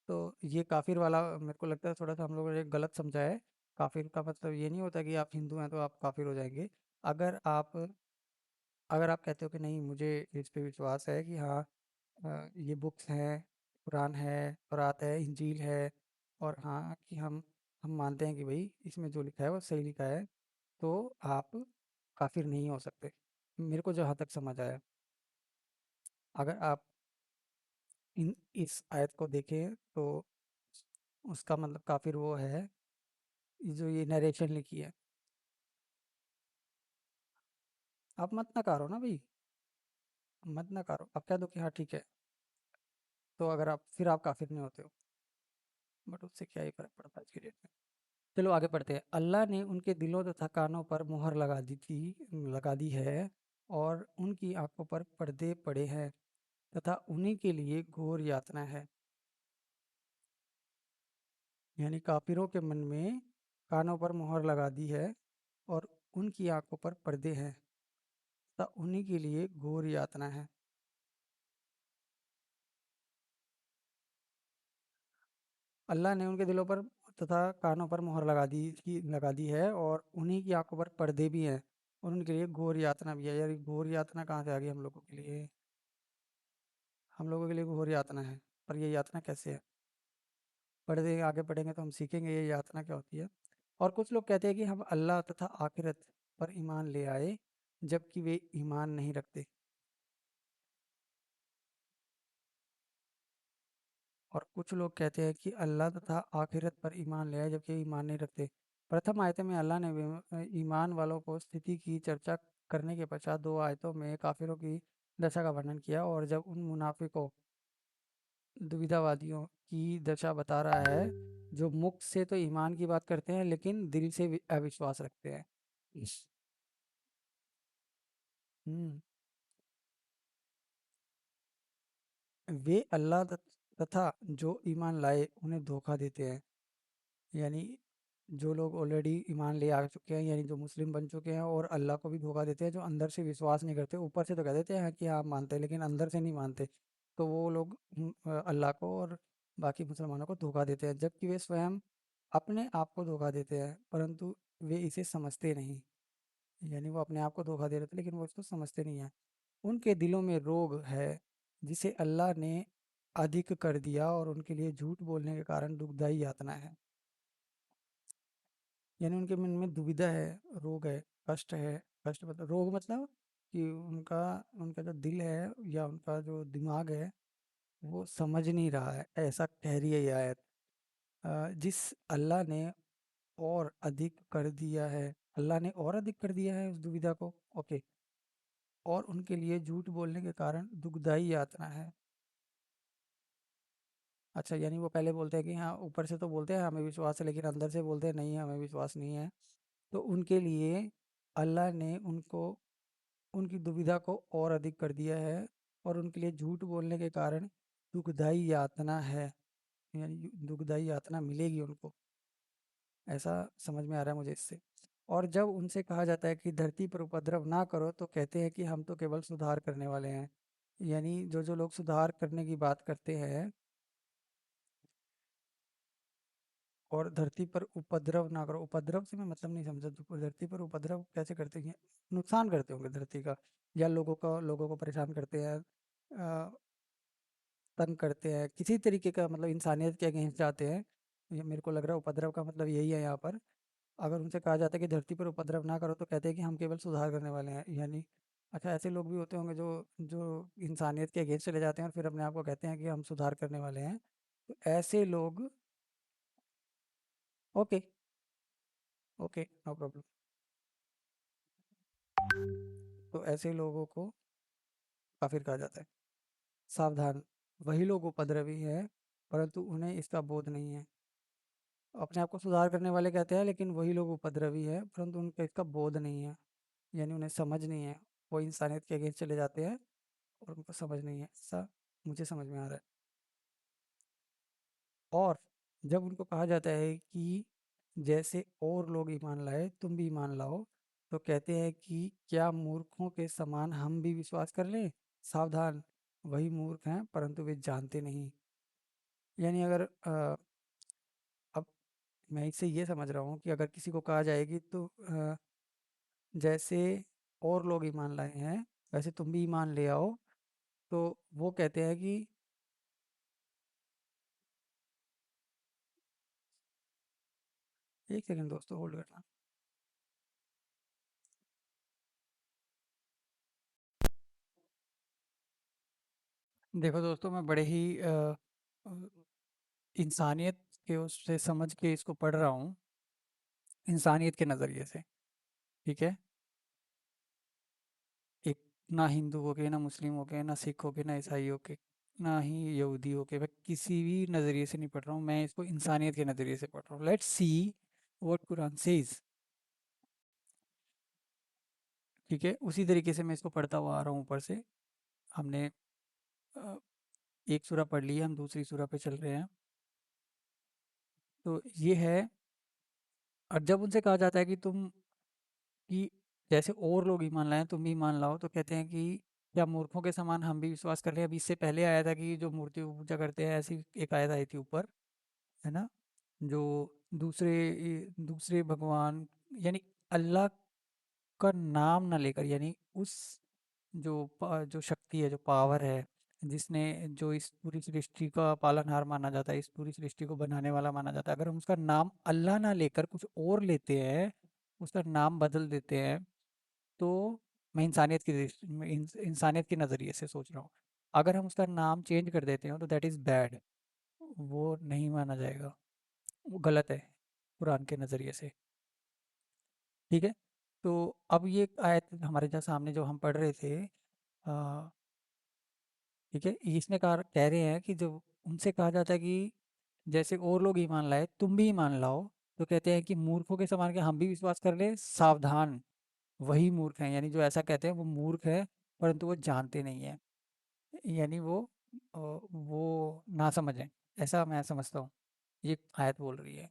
तो ये काफिर वाला मेरे को लगता है थोड़ा सा हम लोगों ने गलत समझा है। काफिर का मतलब ये नहीं होता कि आप हिंदू हैं तो आप काफिर हो जाएंगे। अगर आप अगर आप कहते हो कि नहीं मुझे इस पे विश्वास है कि हाँ, ये बुक्स हैं, कुरान है, तौरात है, इंजील है, और हाँ कि हम मानते हैं कि भाई इसमें जो लिखा है वो सही लिखा है, तो आप काफिर नहीं हो सकते, मेरे को जहाँ तक समझ आया। अगर आप इस आयत को देखें तो उसका मतलब काफिर वो है जो ये नरेशन लिखी है। आप मत नकारो ना भाई, मत नकारो, आप कह दो कि हाँ ठीक है, तो अगर आप फिर आप काफिर नहीं होते हो। बट उससे क्या ही फर्क पड़ता है आज की डेट में। चलो आगे पढ़ते हैं। अल्लाह ने उनके दिलों तथा कानों पर मुहर लगा दी है और उनकी आंखों पर पर्दे पड़े हैं तथा उन्हीं के लिए घोर यातना है। यानी काफिरों के मन में कानों पर मोहर लगा दी है और उनकी आंखों पर पर्दे हैं तथा उन्हीं के लिए घोर यातना है। अल्लाह ने उनके दिलों पर तथा कानों पर मोहर लगा दी है और उन्हीं की आंखों पर पर्दे भी हैं और उनके लिए घोर यातना भी है। यार, घोर यातना कहाँ से आ गई हम लोगों के लिए? हम लोगों के लिए घोर यातना है, पर ये यातना कैसे है? पढ़ते आगे पढ़ेंगे तो हम सीखेंगे ये यातना क्या होती है। और कुछ लोग कहते हैं कि हम अल्लाह तथा आखिरत पर ईमान ले आए, जबकि वे ईमान नहीं रखते। और कुछ लोग कहते हैं कि अल्लाह तथा आखिरत पर ईमान ले आए, जबकि ईमान नहीं रखते। प्रथम आयत में अल्लाह ने ईमान वालों को स्थिति की चर्चा करने के पश्चात दो आयतों में काफिरों की दशा का वर्णन किया, और जब उन मुनाफिकों दुविधावादियों की दशा बता रहा है जो मुख से तो ईमान की बात करते हैं लेकिन दिल से अविश्वास रखते हैं। हम्म वे अल्लाह तथा जो ईमान लाए उन्हें धोखा देते हैं। यानी जो लोग ऑलरेडी ईमान ले आ चुके हैं, यानी जो मुस्लिम बन चुके हैं, और अल्लाह को भी धोखा देते हैं, जो अंदर से विश्वास नहीं करते। ऊपर से तो कह देते हैं कि हाँ मानते हैं, लेकिन अंदर से नहीं मानते। तो वो लोग अल्लाह को और बाकी मुसलमानों को धोखा देते हैं, जबकि वे स्वयं अपने आप को धोखा देते हैं, परंतु वे इसे समझते नहीं। यानी वो अपने आप को धोखा दे रहे थे लेकिन वो इसको समझते नहीं है। उनके दिलों में रोग है जिसे अल्लाह ने अधिक कर दिया और उनके लिए झूठ बोलने के कारण दुखदाई यातना है। यानी उनके मन में दुविधा है, रोग है, कष्ट है। कष्ट मतलब, रोग मतलब कि उनका उनका जो दिल है या उनका जो दिमाग है वो समझ नहीं रहा है, ऐसा कह रही है ये आयत। जिस अल्लाह ने और अधिक कर दिया है, अल्लाह ने और अधिक कर दिया है उस दुविधा को। ओके। और उनके लिए झूठ बोलने के कारण दुखदाई यातना है। अच्छा, यानी वो पहले बोलते हैं कि हाँ, ऊपर से तो बोलते हैं हमें विश्वास है, लेकिन अंदर से बोलते हैं नहीं, हमें विश्वास नहीं है। तो उनके लिए अल्लाह ने उनको उनकी दुविधा को और अधिक कर दिया है और उनके लिए झूठ बोलने के कारण दुखदाई यातना है। यानी दुखदाई यातना मिलेगी उनको, ऐसा समझ में आ रहा है मुझे इससे। और जब उनसे कहा जाता है कि धरती पर उपद्रव ना करो, तो कहते हैं कि हम तो केवल सुधार करने वाले हैं। यानी जो जो लोग सुधार करने की बात करते हैं और धरती पर उपद्रव ना करो, उपद्रव से मैं मतलब नहीं समझा। धरती पर उपद्रव कैसे करते हैं? नुकसान करते होंगे धरती का, या लोगों को परेशान करते हैं, तंग करते हैं, किसी तरीके का, मतलब इंसानियत के अगेंस्ट जाते हैं। ये मेरे को लग रहा है उपद्रव का मतलब यही है यहाँ पर। अगर उनसे कहा जाता है कि धरती पर उपद्रव ना करो, तो कहते हैं कि हम केवल सुधार करने वाले हैं। यानी अच्छा, ऐसे लोग भी होते होंगे जो जो इंसानियत के अगेंस्ट चले जाते हैं और फिर अपने आप को कहते हैं कि हम सुधार करने वाले हैं। तो ऐसे लोग, ओके, ओके, नो प्रॉब्लम। तो ऐसे लोगों को काफिर कहा जाता है। सावधान, वही लोग उपद्रवी हैं परंतु उन्हें इसका बोध नहीं है। अपने आप को सुधार करने वाले कहते हैं, लेकिन वही लोग उपद्रवी है परंतु उनका इसका बोध नहीं है। यानी उन्हें समझ नहीं है, वो इंसानियत के अगेंस्ट चले जाते हैं और उनको समझ नहीं है, ऐसा मुझे समझ में आ रहा है। और जब उनको कहा जाता है कि जैसे और लोग ईमान लाए तुम भी ईमान लाओ, तो कहते हैं कि क्या मूर्खों के समान हम भी विश्वास कर लें? सावधान, वही मूर्ख हैं परंतु वे जानते नहीं। यानी अगर अब मैं इससे ये समझ रहा हूँ कि अगर किसी को कहा जाए कि तो जैसे और लोग ईमान लाए हैं वैसे तुम भी ईमान ले आओ, तो वो कहते हैं कि, एक सेकंड दोस्तों, होल्ड करना। देखो दोस्तों, मैं बड़े ही अ, इंसानियत के उससे समझ के इसको पढ़ रहा हूँ, इंसानियत के नज़रिए से। ठीक है? एक, ना हिंदू हो के, ना मुस्लिम हो के, ना सिख हो के, ना ईसाई हो के, ना ही यहूदी हो के, मैं किसी भी नज़रिए से नहीं पढ़ रहा हूँ, मैं इसको इंसानियत के नज़रिए से पढ़ रहा हूँ। Let's see what Quran says. ठीक है, उसी तरीके से मैं इसको पढ़ता हुआ आ रहा हूँ ऊपर से। हमने अ, एक सूरा पढ़ ली है, हम दूसरी सूरा पे चल रहे हैं। तो ये है, और जब उनसे कहा जाता है कि तुम कि जैसे और लोग ईमान लाएं तुम भी ईमान लाओ, तो कहते हैं कि क्या मूर्खों के समान हम भी विश्वास कर लें। अभी इससे पहले आया था कि जो मूर्ति की पूजा करते हैं, ऐसी एक आयत आई थी ऊपर, है ना, जो दूसरे भगवान यानी अल्लाह का नाम ना लेकर, यानी उस जो शक्ति है, जो पावर है, जिसने जो इस पूरी सृष्टि का पालनहार माना जाता है, इस पूरी सृष्टि को बनाने वाला माना जाता है, अगर हम उसका नाम अल्लाह ना लेकर कुछ और लेते हैं, उसका नाम बदल देते हैं, तो मैं इंसानियत के नज़रिए से सोच रहा हूँ, अगर हम उसका नाम चेंज कर देते हैं तो दैट इज़ बैड, वो नहीं माना जाएगा, वो गलत है कुरान के नज़रिए से। ठीक है, तो अब ये आयत हमारे जहाँ सामने जो हम पढ़ रहे थे, ठीक है, इसमें कह रहे हैं कि जब उनसे कहा जाता है कि जैसे और लोग ईमान लाए तुम भी ईमान लाओ, तो कहते हैं कि मूर्खों के समान के हम भी विश्वास कर ले, सावधान, वही मूर्ख हैं, यानी जो ऐसा कहते हैं वो मूर्ख है, परंतु वो जानते नहीं है, यानी वो ना समझें, ऐसा मैं समझता हूँ, ये आयत बोल रही है।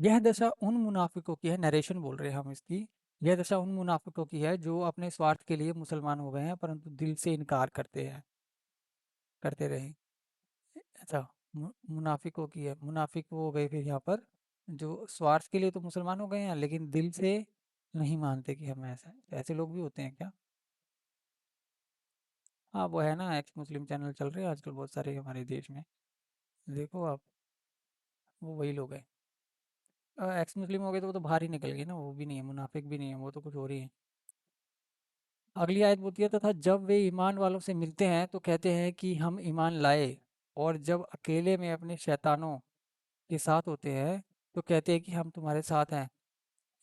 यह दशा उन मुनाफिकों की है, नरेशन बोल रहे हैं हम इसकी, यह दशा उन मुनाफिकों की है जो अपने स्वार्थ के लिए मुसलमान हो गए हैं परंतु दिल से इनकार करते रहे। अच्छा, मुनाफिकों की है, मुनाफिक वो हो गए फिर यहाँ पर जो स्वार्थ के लिए तो मुसलमान हो गए हैं लेकिन दिल से नहीं मानते कि हम ऐसा, ऐसे लोग भी होते हैं क्या? हाँ, वो है ना, एक्स मुस्लिम चैनल चल रहे हैं आजकल बहुत सारे हमारे देश में, देखो आप, वो वही लोग हैं। एक्स मुस्लिम हो गए तो वो तो बाहर ही निकल गए ना, वो भी नहीं है, मुनाफिक भी नहीं है, वो तो कुछ और ही है। अगली आयत बोलती है, तथा जब वे ईमान वालों से मिलते हैं तो कहते हैं कि हम ईमान लाए, और जब अकेले में अपने शैतानों के साथ होते हैं तो कहते हैं कि हम तुम्हारे साथ हैं,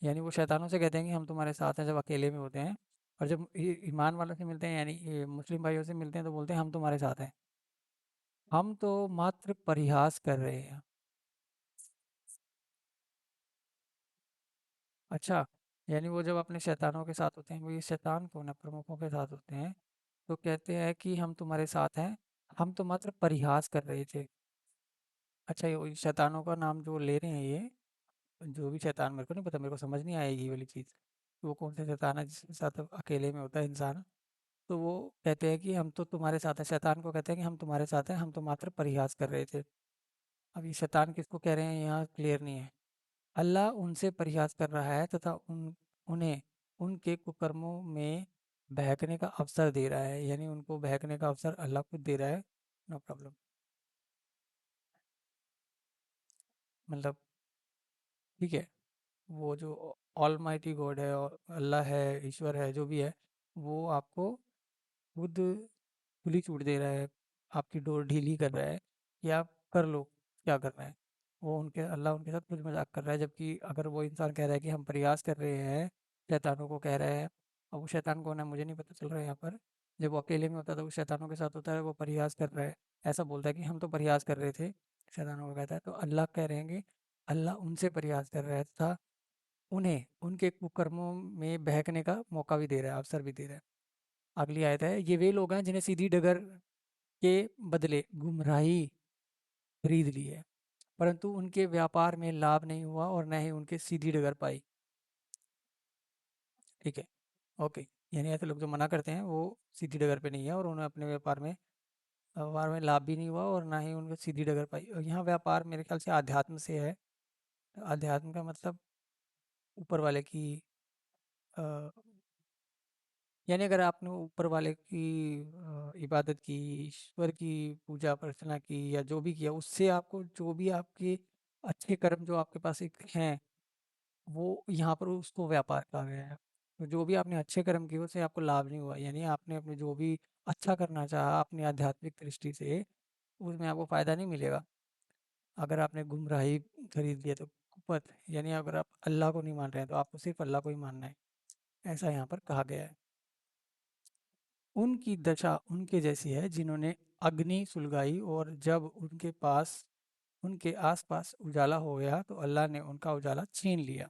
यानी वो शैतानों से कहते हैं कि हम तुम्हारे साथ हैं जब अकेले में होते हैं, और जब ईमान वालों से मिलते हैं, यानी ये मुस्लिम भाइयों से मिलते हैं, तो बोलते हैं हम तुम्हारे साथ हैं, हम तो मात्र परिहास कर रहे हैं। अच्छा, यानी वो जब अपने शैतानों के साथ होते हैं, वो ये शैतान कौन है, प्रमुखों के साथ होते हैं, तो कहते हैं कि हम तुम्हारे साथ हैं, हम तो मात्र परिहास कर रहे थे। अच्छा, ये शैतानों का नाम जो ले रहे हैं ये, जो भी शैतान, मेरे को नहीं पता, मेरे को समझ नहीं आएगी ये वाली चीज़, वो कौन सा शैतान है जिसके साथ अकेले में होता है इंसान, तो वो कहते हैं कि हम तो तुम्हारे साथ हैं, शैतान को कहते हैं कि हम तुम्हारे साथ हैं, हम तो मात्र परिहास कर रहे थे। अब ये शैतान किसको कह रहे हैं यहाँ क्लियर नहीं है। अल्लाह उनसे परिहास कर रहा है तथा उन्हें उनके कुकर्मों में बहकने का अवसर दे रहा है, यानी उनको बहकने का अवसर अल्लाह खुद दे रहा है। नो प्रॉब्लम, मतलब ठीक है, वो जो ऑल माइटी गॉड है और अल्लाह है, ईश्वर है, जो भी है, वो आपको खुद खुली छूट दे रहा है, आपकी डोर ढीली कर रहा है कि आप कर लो क्या करना है। वो उनके अल्लाह उनके साथ कुछ मजाक कर रहा है, जबकि अगर वो इंसान कह रहा है कि हम प्रयास कर रहे हैं, शैतानों को कह रहा है, और वो शैतान कौन है मुझे नहीं पता चल रहा है यहाँ पर, जब वो अकेले में होता है तो वो शैतानों के साथ होता है, वो प्रयास कर रहा है, ऐसा बोलता है कि हम तो प्रयास कर रहे थे, शैतानों को कहता है, तो अल्लाह कह रहे हैं कि अल्लाह उनसे प्रयास कर रहा है तथा उन्हें उनके कुकर्मों में बहकने का मौका भी दे रहा है, अवसर भी दे रहा है। अगली आयत है, ये वे लोग हैं जिन्हें सीधी डगर के बदले गुमराही खरीद ली है, परंतु उनके व्यापार में लाभ नहीं हुआ और न ही उनके सीधी डगर पाई। ठीक है, ओके, यानी ऐसे लोग जो मना करते हैं वो सीधी डगर पे नहीं है, और उन्हें अपने व्यापार में लाभ भी नहीं हुआ और ना ही उनको सीधी डगर पाई। और यहाँ व्यापार मेरे ख्याल से आध्यात्म से है, अध्यात्म का मतलब ऊपर वाले की, अ, यानी अगर आपने ऊपर वाले की इबादत की, ईश्वर की पूजा अर्चना की, या जो भी किया, उससे आपको जो भी आपके अच्छे कर्म जो आपके पास एक हैं, वो यहाँ पर उसको व्यापार कहा गया है। तो जो भी आपने अच्छे कर्म किए उससे आपको लाभ नहीं हुआ, यानी आपने अपने जो भी अच्छा करना चाहा अपनी आध्यात्मिक दृष्टि से, उसमें आपको फायदा नहीं मिलेगा। अगर आपने गुमराही खरीद लिया तो कुपथ, यानी अगर आप अल्लाह को नहीं मान रहे हैं तो आपको सिर्फ अल्लाह को ही मानना है, ऐसा यहाँ पर कहा गया है। उनकी दशा उनके जैसी है जिन्होंने अग्नि सुलगाई, और जब उनके आसपास उजाला हो गया तो अल्लाह ने उनका उजाला छीन लिया।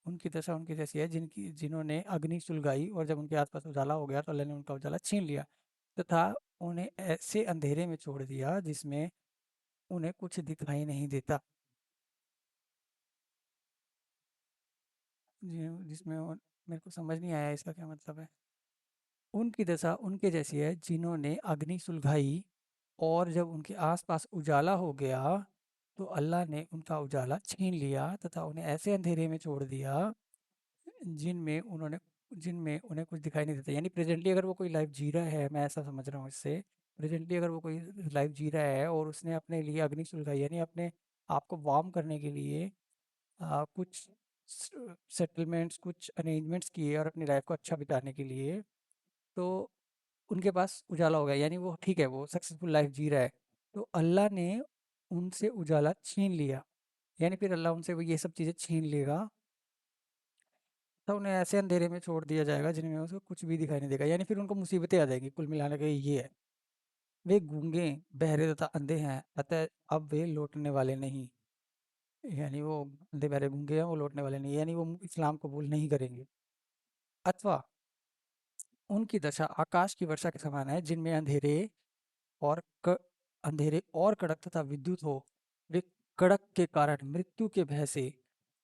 उनकी दशा उनकी जैसी है जिन्होंने अग्नि सुलगाई और जब उनके आसपास उजाला हो गया तो अल्लाह ने उनका उजाला छीन लिया तथा उन्हें ऐसे अंधेरे में छोड़ दिया जिसमें उन्हें कुछ दिखाई नहीं देता, जिसमें मेरे को समझ नहीं आया इसका क्या मतलब है। उनकी दशा उनके जैसी है जिन्होंने अग्नि सुलगाई और जब उनके आसपास उजाला हो गया तो अल्लाह ने उनका उजाला छीन लिया तथा उन्हें ऐसे अंधेरे में छोड़ दिया जिनमें उन्होंने जिनमें उन्हें कुछ दिखाई नहीं देता। यानी प्रेजेंटली अगर वो कोई लाइफ जी रहा है, मैं ऐसा समझ रहा हूँ इससे, प्रेजेंटली अगर वो कोई लाइफ जी रहा है और उसने अपने लिए अग्नि सुलगाई यानी अपने आप को वार्म करने के लिए कुछ सेटलमेंट्स कुछ अरेंजमेंट्स किए और अपनी लाइफ को अच्छा बिताने के लिए, तो उनके पास उजाला हो गया यानी वो ठीक है, वो सक्सेसफुल लाइफ जी रहा है। तो अल्लाह ने उनसे उजाला छीन लिया, यानी फिर अल्लाह उनसे वो ये सब चीज़ें छीन लेगा, तो उन्हें ऐसे अंधेरे में छोड़ दिया जाएगा जिनमें उसको कुछ भी दिखाई नहीं देगा, यानी फिर उनको मुसीबतें आ जाएंगी। कुल मिलाने के ये है, वे गूंगे बहरे तथा अंधे हैं अतः अब वे लौटने वाले नहीं। यानी वो अंधे बहरे गूंगे हैं, वो लौटने वाले नहीं, यानी वो इस्लाम कबूल नहीं करेंगे। अथवा उनकी दशा आकाश की वर्षा के समान है जिनमें और क, अंधेरे और कड़क तथा विद्युत हो। वे कड़क के कारण मृत्यु के भय से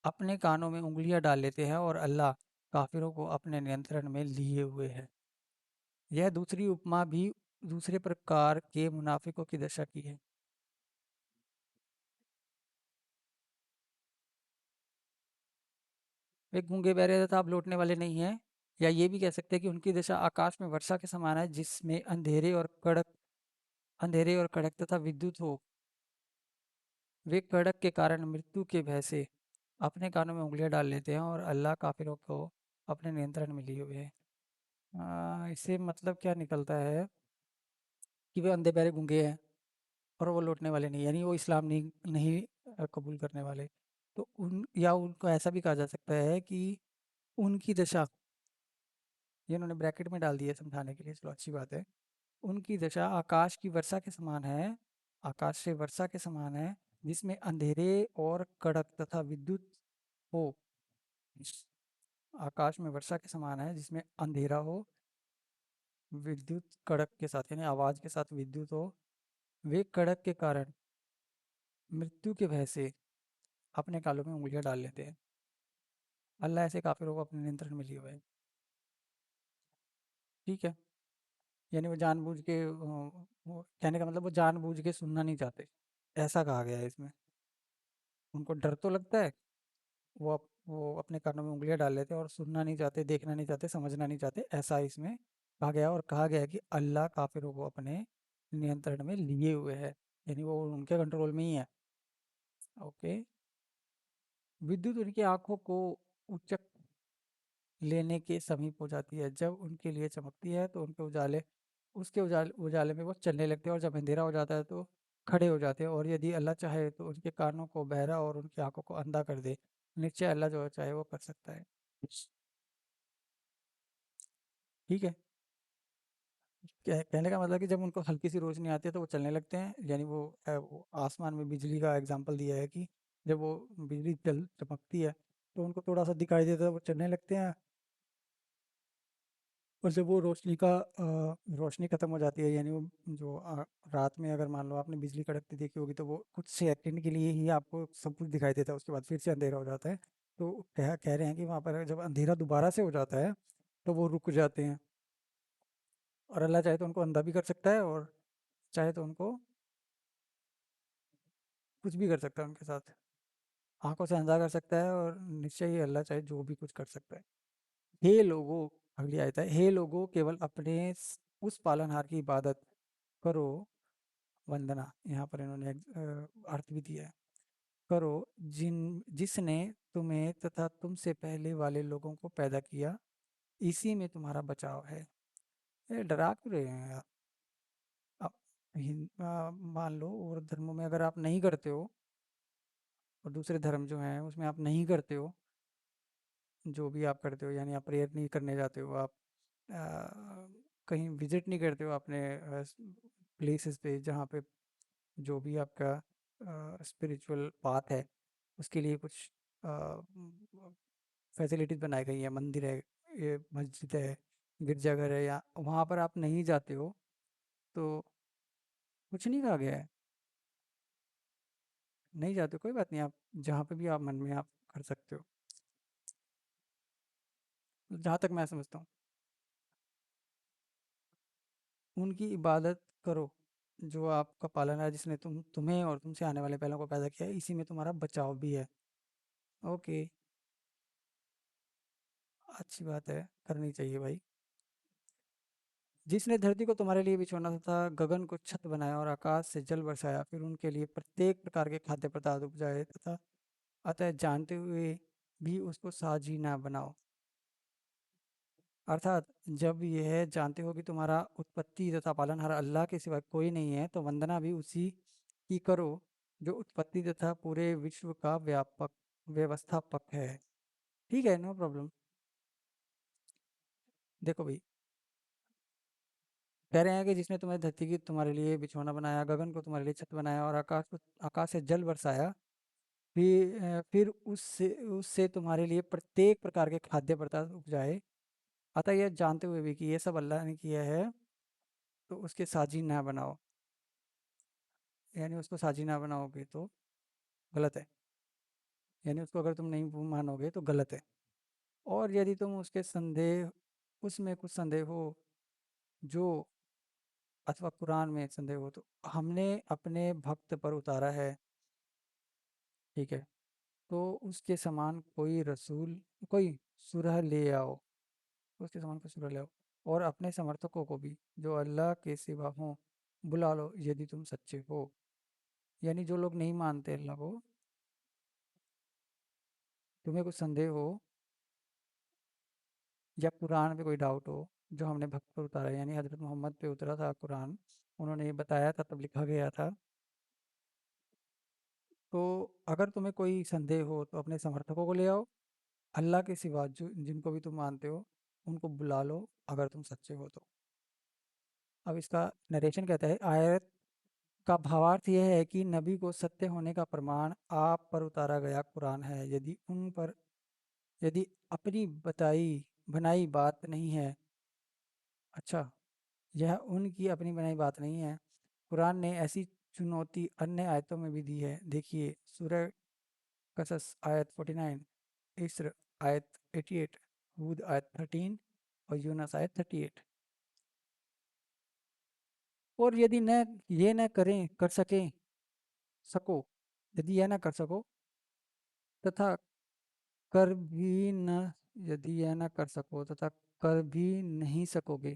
अपने कानों में उंगलियां डाल लेते हैं और अल्लाह काफिरों को अपने नियंत्रण में लिए हुए है। यह दूसरी उपमा भी दूसरे प्रकार के मुनाफिकों की दशा की है। वे गूंगे बहरे तथा अब लौटने वाले नहीं हैं, या ये भी कह सकते हैं कि उनकी दशा आकाश में वर्षा के समान है जिसमें अंधेरे और कड़क तथा विद्युत हो। वे कड़क के कारण मृत्यु के भय से अपने कानों में उंगलियां डाल लेते हैं और अल्लाह काफिरों को अपने नियंत्रण में लिए हुए है। इससे मतलब क्या निकलता है कि वे अंधे बहरे गूंगे हैं और वो लौटने वाले नहीं, यानी वो इस्लाम नहीं नहीं कबूल करने वाले। तो उन या उनको ऐसा भी कहा जा सकता है कि उनकी दशा, ये उन्होंने ब्रैकेट में डाल दिया समझाने के लिए, चलो अच्छी बात है। उनकी दशा आकाश की वर्षा के समान है, आकाश से वर्षा के समान है जिसमें अंधेरे और कड़क तथा विद्युत हो। आकाश में वर्षा के समान है जिसमें अंधेरा हो, विद्युत कड़क के साथ यानी आवाज के साथ विद्युत हो। वे कड़क के कारण मृत्यु के भय से अपने कानों में उंगलियां डाल लेते हैं। अल्लाह ऐसे काफिरों को अपने नियंत्रण में लिए हुए है। ठीक है, यानी वो जानबूझ के वो कहने का मतलब वो जानबूझ के सुनना नहीं चाहते, ऐसा कहा गया है इसमें। उनको डर तो लगता है, वो अपने कानों में उँगलियाँ डाल लेते हैं और सुनना नहीं चाहते, देखना नहीं चाहते, समझना नहीं चाहते, ऐसा इसमें कहा गया है। और कहा गया है कि अल्लाह काफ़िरों को अपने नियंत्रण में लिए हुए है, यानी वो उनके कंट्रोल में ही है। ओके। विद्युत उनकी आँखों को उचक लेने के समीप हो जाती है, जब उनके लिए चमकती है तो उसके उजाले में वो चलने लगते हैं और जब अंधेरा हो जाता है तो खड़े हो जाते हैं, और यदि अल्लाह चाहे तो उनके कानों को बहरा और उनकी आँखों को अंधा कर दे। निश्चय अल्लाह जो चाहे वो कर सकता है। ठीक है। कहने का मतलब कि जब उनको हल्की सी रोशनी आती है तो वो चलने लगते हैं, यानी वो आसमान में बिजली का एग्जांपल दिया है कि जब वो बिजली चमकती है तो उनको थोड़ा सा दिखाई देता है, वो चलने लगते हैं। और जब वो रोशनी खत्म हो जाती है, यानी वो जो रात में अगर मान लो आपने बिजली कड़कती देखी होगी तो वो कुछ सेकंड के लिए ही आपको सब कुछ दिखाई देता है, उसके बाद फिर से अंधेरा हो जाता है। तो कह रहे हैं कि वहाँ पर जब अंधेरा दोबारा से हो जाता है तो वो रुक जाते हैं, और अल्लाह चाहे तो उनको अंधा भी कर सकता है और चाहे तो उनको कुछ भी कर सकता है उनके साथ, आंखों से अंधा कर सकता है, और निश्चय ही अल्लाह चाहे जो भी कुछ कर सकता है। हे लोगों, अगली आयत है, हे लोगों केवल उस पालनहार की इबादत करो, वंदना यहाँ पर इन्होंने अर्थ भी दिया है, करो जिसने तुम्हें तथा तुमसे पहले वाले लोगों को पैदा किया, इसी में तुम्हारा बचाव है। ये डरा क्यों रहे हैं यार। आप मान लो और धर्मों में अगर आप नहीं करते हो, और दूसरे धर्म जो हैं उसमें आप नहीं करते हो, जो भी आप करते हो, यानी आप प्रेयर नहीं करने जाते हो, आप कहीं विजिट नहीं करते हो अपने प्लेसेस पे जहाँ पे जो भी आपका स्पिरिचुअल पाथ है उसके लिए कुछ फैसिलिटीज़ बनाई गई हैं, मंदिर है, ये मस्जिद है, गिरजाघर है, या वहाँ पर आप नहीं जाते हो तो कुछ नहीं कहा गया है। नहीं जाते कोई बात नहीं, आप जहाँ पे भी आप मन में आप कर सकते हो, जहाँ तक मैं समझता हूँ। उनकी इबादत करो जो आपका पालन है, जिसने तुम्हें और तुमसे आने वाले पहलों को पैदा किया है, इसी में तुम्हारा बचाव भी है। ओके, अच्छी बात है, करनी चाहिए भाई। जिसने धरती को तुम्हारे लिए बिछोना तथा गगन को छत बनाया और आकाश से जल बरसाया, फिर उनके लिए प्रत्येक प्रकार के खाद्य पदार्थ उपजाए, तथा अतः जानते हुए भी उसको साझी ना बनाओ। अर्थात जब यह जानते हो कि तुम्हारा उत्पत्ति तथा पालनहार अल्लाह के सिवा कोई नहीं है, तो वंदना भी उसी की करो जो उत्पत्ति तथा पूरे विश्व का व्यापक व्यवस्थापक है। ठीक है, नो प्रॉब्लम। देखो भाई, कह रहे हैं कि जिसने तुम्हें धरती की तुम्हारे लिए बिछौना बनाया, गगन को तुम्हारे लिए छत बनाया और आकाश से जल बरसाया, फिर उससे उससे तुम्हारे लिए प्रत्येक प्रकार के खाद्य पदार्थ उपजाए, अतः यह जानते हुए भी कि ये सब अल्लाह ने किया है, तो उसके साजी ना बनाओ। यानी उसको साजी ना बनाओगे तो गलत है, यानी उसको अगर तुम नहीं मानोगे तो गलत है। और यदि तुम उसमें कुछ संदेह हो, जो अथवा कुरान में संदेह हो, तो हमने अपने भक्त पर उतारा है, ठीक है, तो उसके समान कोई सुरह ले आओ, उसके समान कोई सुरह ले आओ, और अपने समर्थकों को भी जो अल्लाह के सिवा हों बुला लो, यदि तुम सच्चे हो। यानी जो लोग नहीं मानते अल्लाह को, तुम्हें कुछ संदेह हो या कुरान पे कोई डाउट हो, जो हमने भक्त पर उतारा है, यानी हजरत मोहम्मद पे उतरा था कुरान, उन्होंने ये बताया था, तब लिखा गया था। तो अगर तुम्हें कोई संदेह हो तो अपने समर्थकों को ले आओ, अल्लाह के सिवा जो जिनको भी तुम मानते हो उनको बुला लो, अगर तुम सच्चे हो तो। अब इसका नरेशन कहता है, आयत का भावार्थ यह है कि नबी को सत्य होने का प्रमाण आप पर उतारा गया कुरान है, यदि अपनी बताई बनाई बात नहीं है। अच्छा, यह उनकी अपनी बनाई बात नहीं है। कुरान ने ऐसी चुनौती अन्य आयतों में भी दी है। देखिए सूरह कसस आयत 49, इस्र आयत 88, हूद आयत 13 और यूनस आयत 38। और यदि न ये न करें कर सकें सको यदि यह न कर सको तथा कर भी न यदि यह न कर सको तथा कर भी नहीं सकोगे,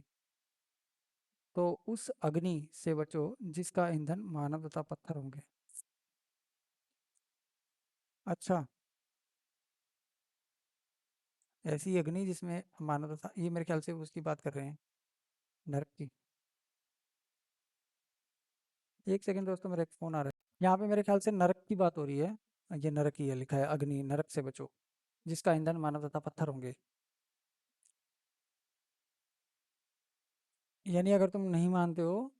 तो उस अग्नि से बचो जिसका ईंधन मानव तथा पत्थर होंगे। अच्छा, ऐसी अग्नि जिसमें मानव तथा, ये मेरे ख्याल से उसकी बात कर रहे हैं, नरक की। एक सेकंड दोस्तों, मेरा एक फोन आ रहा है। यहाँ पे मेरे ख्याल से नरक की बात हो रही है। ये नरक ही है, लिखा है अग्नि, नरक से बचो जिसका ईंधन मानव तथा पत्थर होंगे। यानी अगर तुम नहीं मानते हो,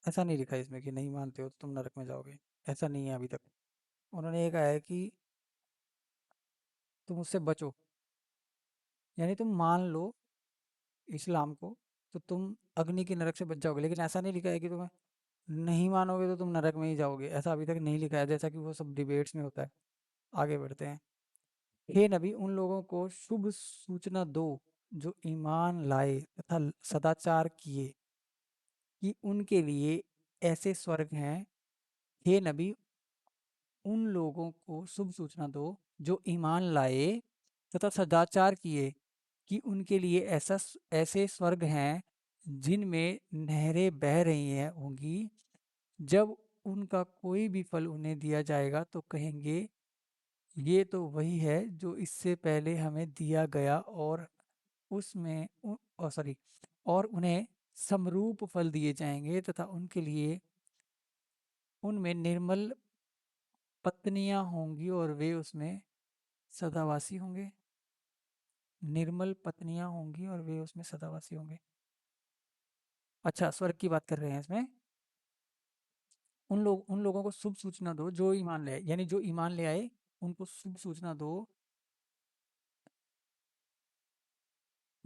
ऐसा नहीं लिखा है इसमें कि नहीं मानते हो तो तुम नरक में जाओगे, ऐसा नहीं है अभी तक। उन्होंने ये कहा है कि तुम उससे बचो, यानी तुम मान लो इस्लाम को, तो तुम अग्नि की नरक से बच जाओगे, लेकिन ऐसा नहीं लिखा है कि तुम्हें नहीं मानोगे तो तुम नरक में ही जाओगे, ऐसा अभी तक नहीं लिखा है, जैसा कि वो सब डिबेट्स में होता है। आगे बढ़ते हैं। हे नबी, उन लोगों को शुभ सूचना दो जो ईमान लाए तथा सदाचार किए, कि उनके लिए ऐसे स्वर्ग हैं। हे नबी, उन लोगों को शुभ सूचना दो जो ईमान लाए तथा सदाचार किए, कि उनके लिए ऐसे स्वर्ग हैं जिनमें नहरें बह रही हैं होंगी। जब उनका कोई भी फल उन्हें दिया जाएगा तो कहेंगे, ये तो वही है जो इससे पहले हमें दिया गया, उसमें सॉरी और उन्हें समरूप फल दिए जाएंगे तथा उनके लिए उनमें निर्मल पत्नियां होंगी और वे उसमें सदावासी होंगे। निर्मल पत्नियां होंगी और वे उसमें सदावासी होंगे। अच्छा, स्वर्ग की बात कर रहे हैं इसमें। उन लोगों को शुभ सूचना दो जो ईमान ले आए, यानी जो ईमान ले आए उनको शुभ सूचना दो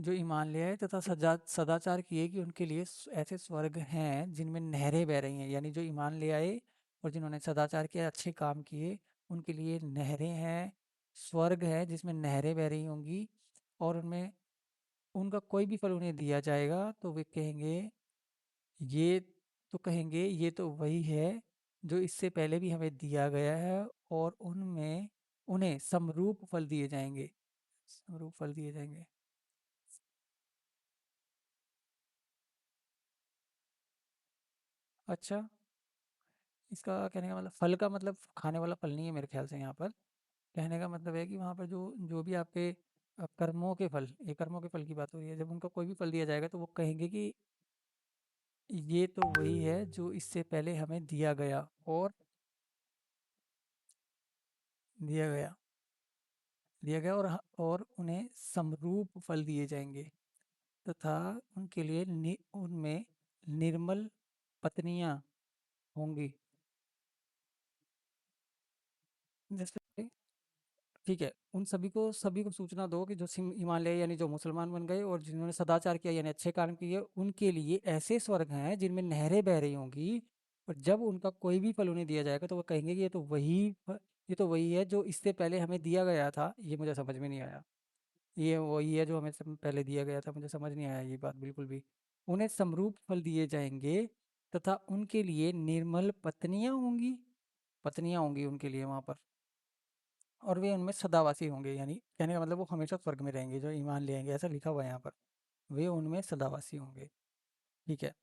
जो ईमान ले आए तथा सदाचार किए कि उनके लिए ऐसे स्वर्ग हैं जिनमें नहरें बह रही हैं। यानी जो ईमान ले आए और जिन्होंने सदाचार किए, अच्छे काम किए, उनके लिए नहरें हैं, स्वर्ग है जिसमें नहरें बह रही होंगी, और उनमें उनका कोई भी फल उन्हें दिया जाएगा तो वे कहेंगे, ये ये तो वही है जो इससे पहले भी हमें दिया गया है, और उनमें उन्हें समरूप फल दिए जाएंगे। समरूप फल दिए जाएंगे। अच्छा, इसका कहने का मतलब, फल का मतलब खाने वाला फल नहीं है मेरे ख्याल से यहाँ पर। कहने का मतलब है कि वहाँ पर जो जो भी आपके कर्मों के फल, ये कर्मों के फल की बात हो रही है, जब उनका कोई भी फल दिया जाएगा तो वो कहेंगे कि ये तो वही है जो इससे पहले हमें दिया गया और उन्हें समरूप फल दिए जाएंगे, तथा उनके लिए उनमें निर्मल पत्नियां होंगी। जैसे, ठीक है, उन सभी को सूचना दो कि जो सिम ईमान ले आए, यानी जो मुसलमान बन गए और जिन्होंने सदाचार किया यानी अच्छे काम किए, उनके लिए ऐसे स्वर्ग हैं जिनमें नहरें बह रही होंगी, और जब उनका कोई भी फल उन्हें दिया जाएगा तो वो कहेंगे कि ये तो वही है जो इससे पहले हमें दिया गया था। ये मुझे समझ में नहीं आया। ये वही है जो हमें पहले दिया गया था, मुझे समझ नहीं आया ये बात बिल्कुल भी। उन्हें समरूप फल दिए जाएंगे तथा उनके लिए निर्मल पत्नियां होंगी उनके लिए वहां पर, और वे उनमें सदावासी होंगे। यानी कहने का मतलब वो हमेशा स्वर्ग में रहेंगे जो ईमान ले आएंगे, ऐसा लिखा हुआ है यहाँ पर। वे उनमें सदावासी होंगे। ठीक है,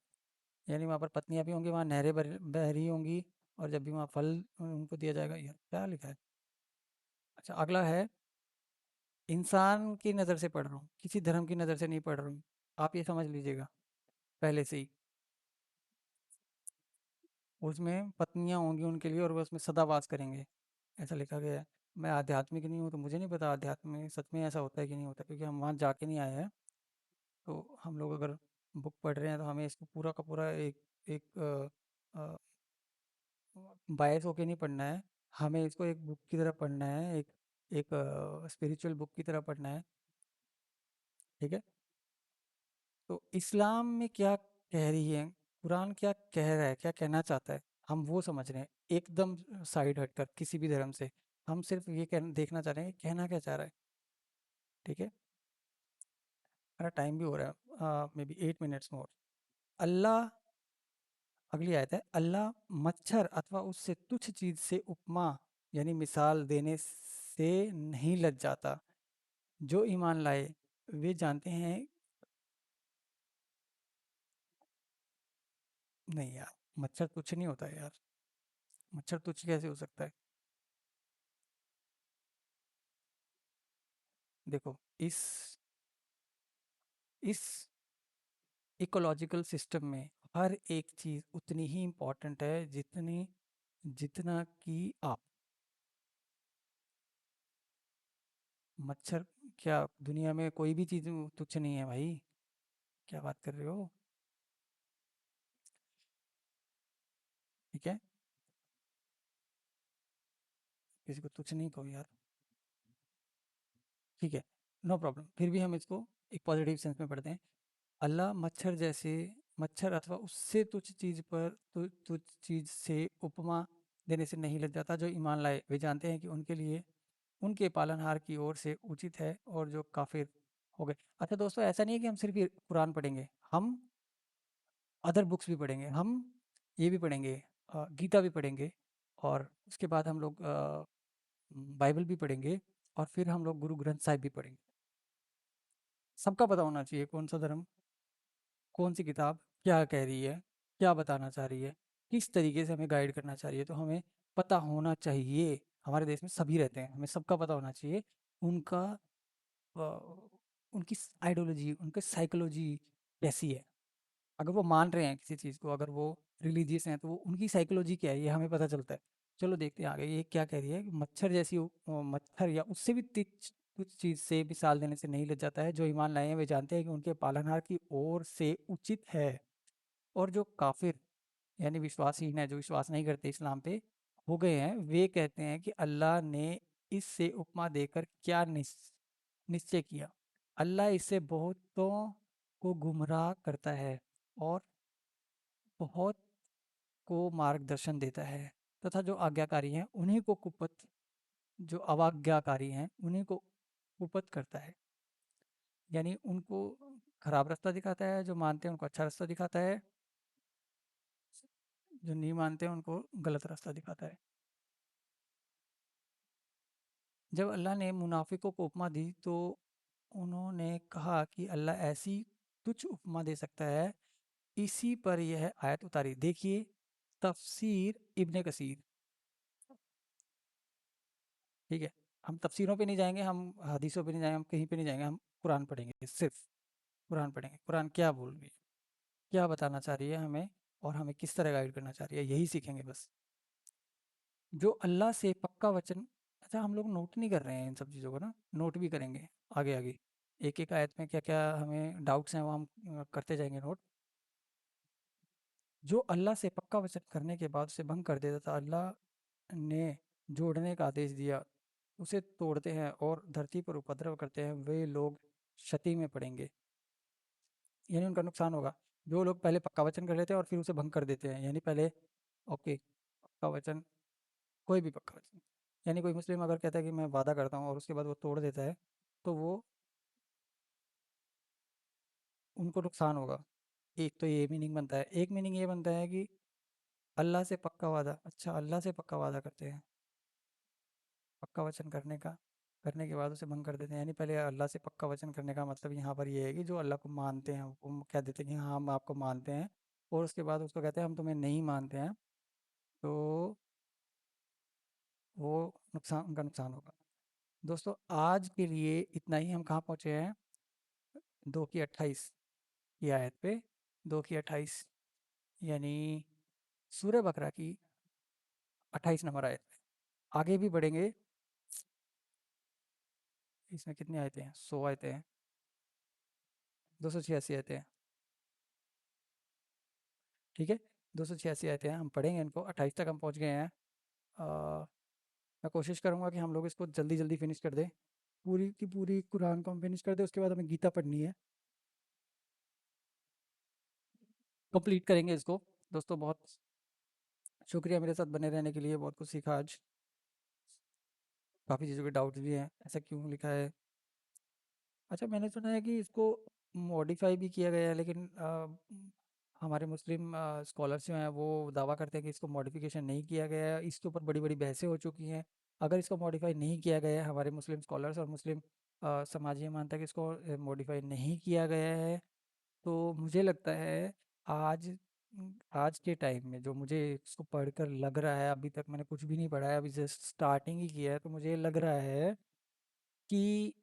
यानी वहाँ पर पत्नियां भी होंगी, वहाँ नहरें बह रही होंगी, और जब भी वहाँ फल उनको दिया जाएगा। ये क्या लिखा है? अच्छा, अगला है, इंसान की नज़र से पढ़ रहा हूँ, किसी धर्म की नज़र से नहीं पढ़ रहा हूँ, आप ये समझ लीजिएगा पहले से ही। उसमें पत्नियां होंगी उनके लिए और वो उसमें सदावास करेंगे, ऐसा लिखा गया है। मैं आध्यात्मिक नहीं हूँ तो मुझे नहीं पता आध्यात्म में सच में ऐसा होता है कि नहीं होता, क्योंकि हम वहाँ जाके नहीं आए हैं। तो हम लोग अगर बुक पढ़ रहे हैं तो हमें इसको पूरा का पूरा एक एक बायस होके नहीं पढ़ना है। हमें इसको एक बुक की तरह पढ़ना है, एक एक स्पिरिचुअल बुक की तरह पढ़ना है। ठीक है, तो इस्लाम में क्या कह रही है, कुरान क्या कह रहा है, क्या कहना चाहता है, हम वो समझ रहे हैं एकदम साइड हटकर किसी भी धर्म से। हम सिर्फ ये देखना चाह रहे हैं कि कहना क्या चाह रहा है। ठीक है, मेरा टाइम भी हो रहा है, मे बी 8 मिनट्स मोर। अल्लाह, अगली आयत है, अल्लाह मच्छर अथवा उससे तुच्छ चीज से उपमा यानी मिसाल देने से नहीं लज जाता। जो ईमान लाए वे जानते हैं। नहीं यार, मच्छर तुच्छ नहीं होता है यार, मच्छर तुच्छ कैसे हो सकता है? देखो, इस इस इकोलॉजिकल सिस्टम में हर एक चीज उतनी ही इम्पोर्टेंट है जितनी जितना कि आप। मच्छर, क्या दुनिया में कोई भी चीज तुच्छ नहीं है भाई? क्या बात कर रहे हो? ठीक है, किसी को तुच्छ नहीं कहो यार। ठीक है, नो प्रॉब्लम, फिर भी हम इसको एक पॉजिटिव सेंस में पढ़ते हैं। अल्लाह मच्छर अथवा उससे तुच्छ चीज से उपमा देने से नहीं लग जाता। जो ईमान लाए वे जानते हैं कि उनके लिए उनके पालनहार की ओर से उचित है, और जो काफिर हो गए। अच्छा दोस्तों, ऐसा नहीं है कि हम सिर्फ ये कुरान पढ़ेंगे, हम अदर बुक्स भी पढ़ेंगे, हम ये भी पढ़ेंगे, गीता भी पढ़ेंगे, और उसके बाद हम लोग बाइबल भी पढ़ेंगे, और फिर हम लोग गुरु ग्रंथ साहिब भी पढ़ेंगे। सबका पता होना चाहिए कौन सा धर्म, कौन सी किताब क्या कह रही है, क्या बताना चाह रही है, किस तरीके से हमें गाइड करना चाह रही है, तो हमें पता होना चाहिए। हमारे देश में सभी रहते हैं, हमें सबका पता होना चाहिए। उनका अ, उनकी आइडियोलॉजी, उनकी साइकोलॉजी कैसी है। अगर वो मान रहे हैं किसी चीज़ को, अगर वो रिलीजियस हैं, तो वो उनकी साइकोलॉजी क्या है ये हमें पता चलता है। चलो देखते हैं आगे ये क्या कह रही है कि मच्छर जैसी मच्छर या उससे भी तुच्छ कुछ चीज़ से मिसाल देने से नहीं लग जाता है। जो ईमान लाए हैं वे जानते हैं कि उनके पालनहार की ओर से उचित है, और जो काफिर यानी विश्वासहीन है, जो विश्वास नहीं करते इस्लाम पे हो गए हैं, वे कहते हैं कि अल्लाह ने इससे उपमा देकर क्या निश्चय किया। अल्लाह इससे बहुतों को गुमराह करता है और बहुत को मार्गदर्शन देता है, तथा जो आज्ञाकारी हैं उन्हीं को कुपथ जो अवाज्ञाकारी हैं उन्हीं को कुपथ करता है। यानी उनको खराब रास्ता दिखाता है, जो मानते हैं उनको अच्छा रास्ता दिखाता है, जो नहीं मानते हैं उनको गलत रास्ता दिखाता है। जब अल्लाह ने मुनाफिकों को उपमा दी तो उन्होंने कहा कि अल्लाह ऐसी तुच्छ उपमा दे सकता है। इसी पर यह आयत उतारी। देखिए तफसीर इब्ने कसीर। ठीक है, हम तफसीरों पे नहीं जाएंगे, हम हदीसों पे नहीं जाएंगे, हम कहीं पे नहीं जाएंगे, हम कुरान पढ़ेंगे, सिर्फ कुरान पढ़ेंगे। कुरान क्या बोल रही है, क्या बताना चाह रही है हमें, और हमें किस तरह गाइड करना चाह रही है, यही सीखेंगे बस। जो अल्लाह से पक्का वचन, अच्छा हम लोग नोट नहीं कर रहे हैं इन सब चीज़ों को ना, नोट भी करेंगे आगे आगे। एक एक आयत में क्या क्या हमें डाउट्स हैं वो हम करते जाएंगे नोट। जो अल्लाह से पक्का वचन करने के बाद उसे भंग कर देता था, अल्लाह ने जोड़ने का आदेश दिया, उसे तोड़ते हैं और धरती पर उपद्रव करते हैं, वे लोग क्षति में पड़ेंगे, यानी उनका नुकसान होगा। जो लोग पहले पक्का वचन कर लेते हैं और फिर उसे भंग कर देते हैं, यानी पहले ओके पक्का वचन, कोई भी पक्का वचन, यानी कोई मुस्लिम अगर कहता है कि मैं वादा करता हूँ और उसके बाद वो तोड़ देता है, तो वो उनको नुकसान होगा। एक तो ये मीनिंग बनता है। एक मीनिंग ये बनता है कि अल्लाह से पक्का वादा, अच्छा अल्लाह से पक्का वादा करते हैं, पक्का वचन करने के बाद उसे भंग कर देते हैं, यानी पहले अल्लाह से पक्का वचन करने का मतलब यहाँ पर ये है कि जो अल्लाह को मानते हैं वो कह देते हैं कि हाँ हम आपको मानते हैं, और उसके बाद उसको कहते हैं हम तुम्हें नहीं मानते हैं, तो वो नुकसान, उनका नुकसान होगा। दोस्तों आज के लिए इतना ही। हम कहाँ पहुँचे हैं, 2 की 28 की आयत पे, 2 की 28, यानी सूरह बकरा की 28 नंबर आयत पे। आगे भी बढ़ेंगे, इसमें कितनी आयतें हैं, 100 आयतें हैं, 286 आयतें हैं। ठीक है, 286 आयतें हैं, हम पढ़ेंगे इनको। 28 तक हम पहुँच गए हैं। अ, मैं कोशिश करूँगा कि हम लोग इसको जल्दी जल्दी फिनिश कर दें, पूरी की पूरी कुरान को हम फिनिश कर दें, उसके बाद हमें गीता पढ़नी है, कंप्लीट करेंगे इसको। दोस्तों बहुत शुक्रिया मेरे साथ बने रहने के लिए, बहुत कुछ सीखा आज, काफ़ी चीज़ों के डाउट्स भी हैं, ऐसा क्यों लिखा है। अच्छा मैंने सुना है कि इसको मॉडिफाई भी किया गया है, लेकिन हमारे मुस्लिम स्कॉलर्स जो हैं वो दावा करते हैं कि इसको मॉडिफिकेशन नहीं किया गया है। इसके ऊपर बड़ी बड़ी बहसें हो चुकी हैं। अगर इसको मॉडिफाई नहीं किया गया है, हमारे मुस्लिम स्कॉलर्स और मुस्लिम समाज ये मानता है कि इसको मॉडिफाई नहीं किया गया है, तो मुझे लगता है आज आज के टाइम में जो मुझे इसको पढ़कर लग रहा है, अभी तक मैंने कुछ भी नहीं पढ़ा है, अभी जस्ट स्टार्टिंग ही किया है, तो मुझे लग रहा है कि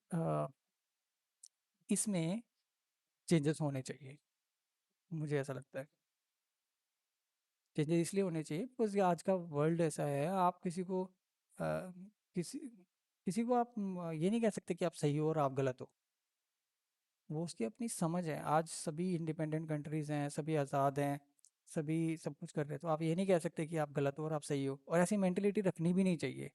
इसमें चेंजेस होने चाहिए। मुझे ऐसा लगता है चेंजेस इसलिए होने चाहिए बिकॉज आज का वर्ल्ड ऐसा है, आप किसी को किसी किसी को आप ये नहीं कह सकते कि आप सही हो और आप गलत हो। वो उसकी अपनी समझ है। आज सभी इंडिपेंडेंट कंट्रीज हैं, सभी आज़ाद हैं, सभी सब कुछ कर रहे हैं, तो आप ये नहीं कह सकते कि आप गलत हो और आप सही हो, और ऐसी मेंटेलिटी रखनी भी नहीं चाहिए।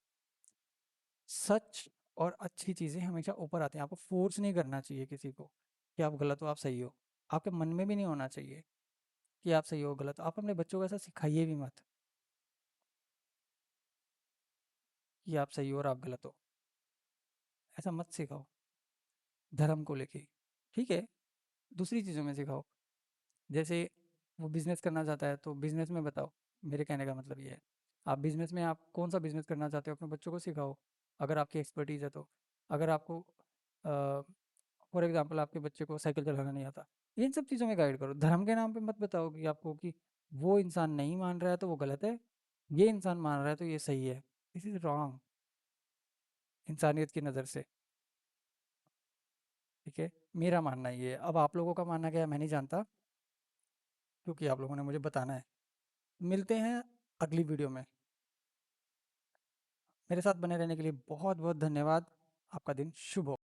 सच और अच्छी चीज़ें हमेशा ऊपर आती हैं, आपको फोर्स नहीं करना चाहिए किसी को कि आप गलत हो आप सही हो। आपके मन में भी नहीं होना चाहिए कि आप सही हो गलत हो। आप अपने बच्चों को ऐसा सिखाइए भी मत कि आप सही हो और आप गलत हो, ऐसा मत सिखाओ धर्म को लेके। ठीक है, दूसरी चीज़ों में सिखाओ, जैसे वो बिजनेस करना चाहता है तो बिजनेस में बताओ। मेरे कहने का मतलब ये है, आप बिजनेस में आप कौन सा बिजनेस करना चाहते हो अपने बच्चों को सिखाओ, अगर आपकी एक्सपर्टीज़ है तो। अगर आपको फॉर एग्जांपल आपके बच्चे को साइकिल चलाना नहीं आता, इन सब चीज़ों में गाइड करो। धर्म के नाम पे मत बताओ कि आपको कि वो इंसान नहीं मान रहा है तो वो गलत है, ये इंसान मान रहा है तो ये सही है। दिस इज़ रॉन्ग इंसानियत की नज़र से। ठीक है, मेरा मानना ये है। अब आप लोगों का मानना क्या है मैं नहीं जानता, क्योंकि आप लोगों ने मुझे बताना है। मिलते हैं अगली वीडियो में। मेरे साथ बने रहने के लिए बहुत बहुत धन्यवाद। आपका दिन शुभ हो।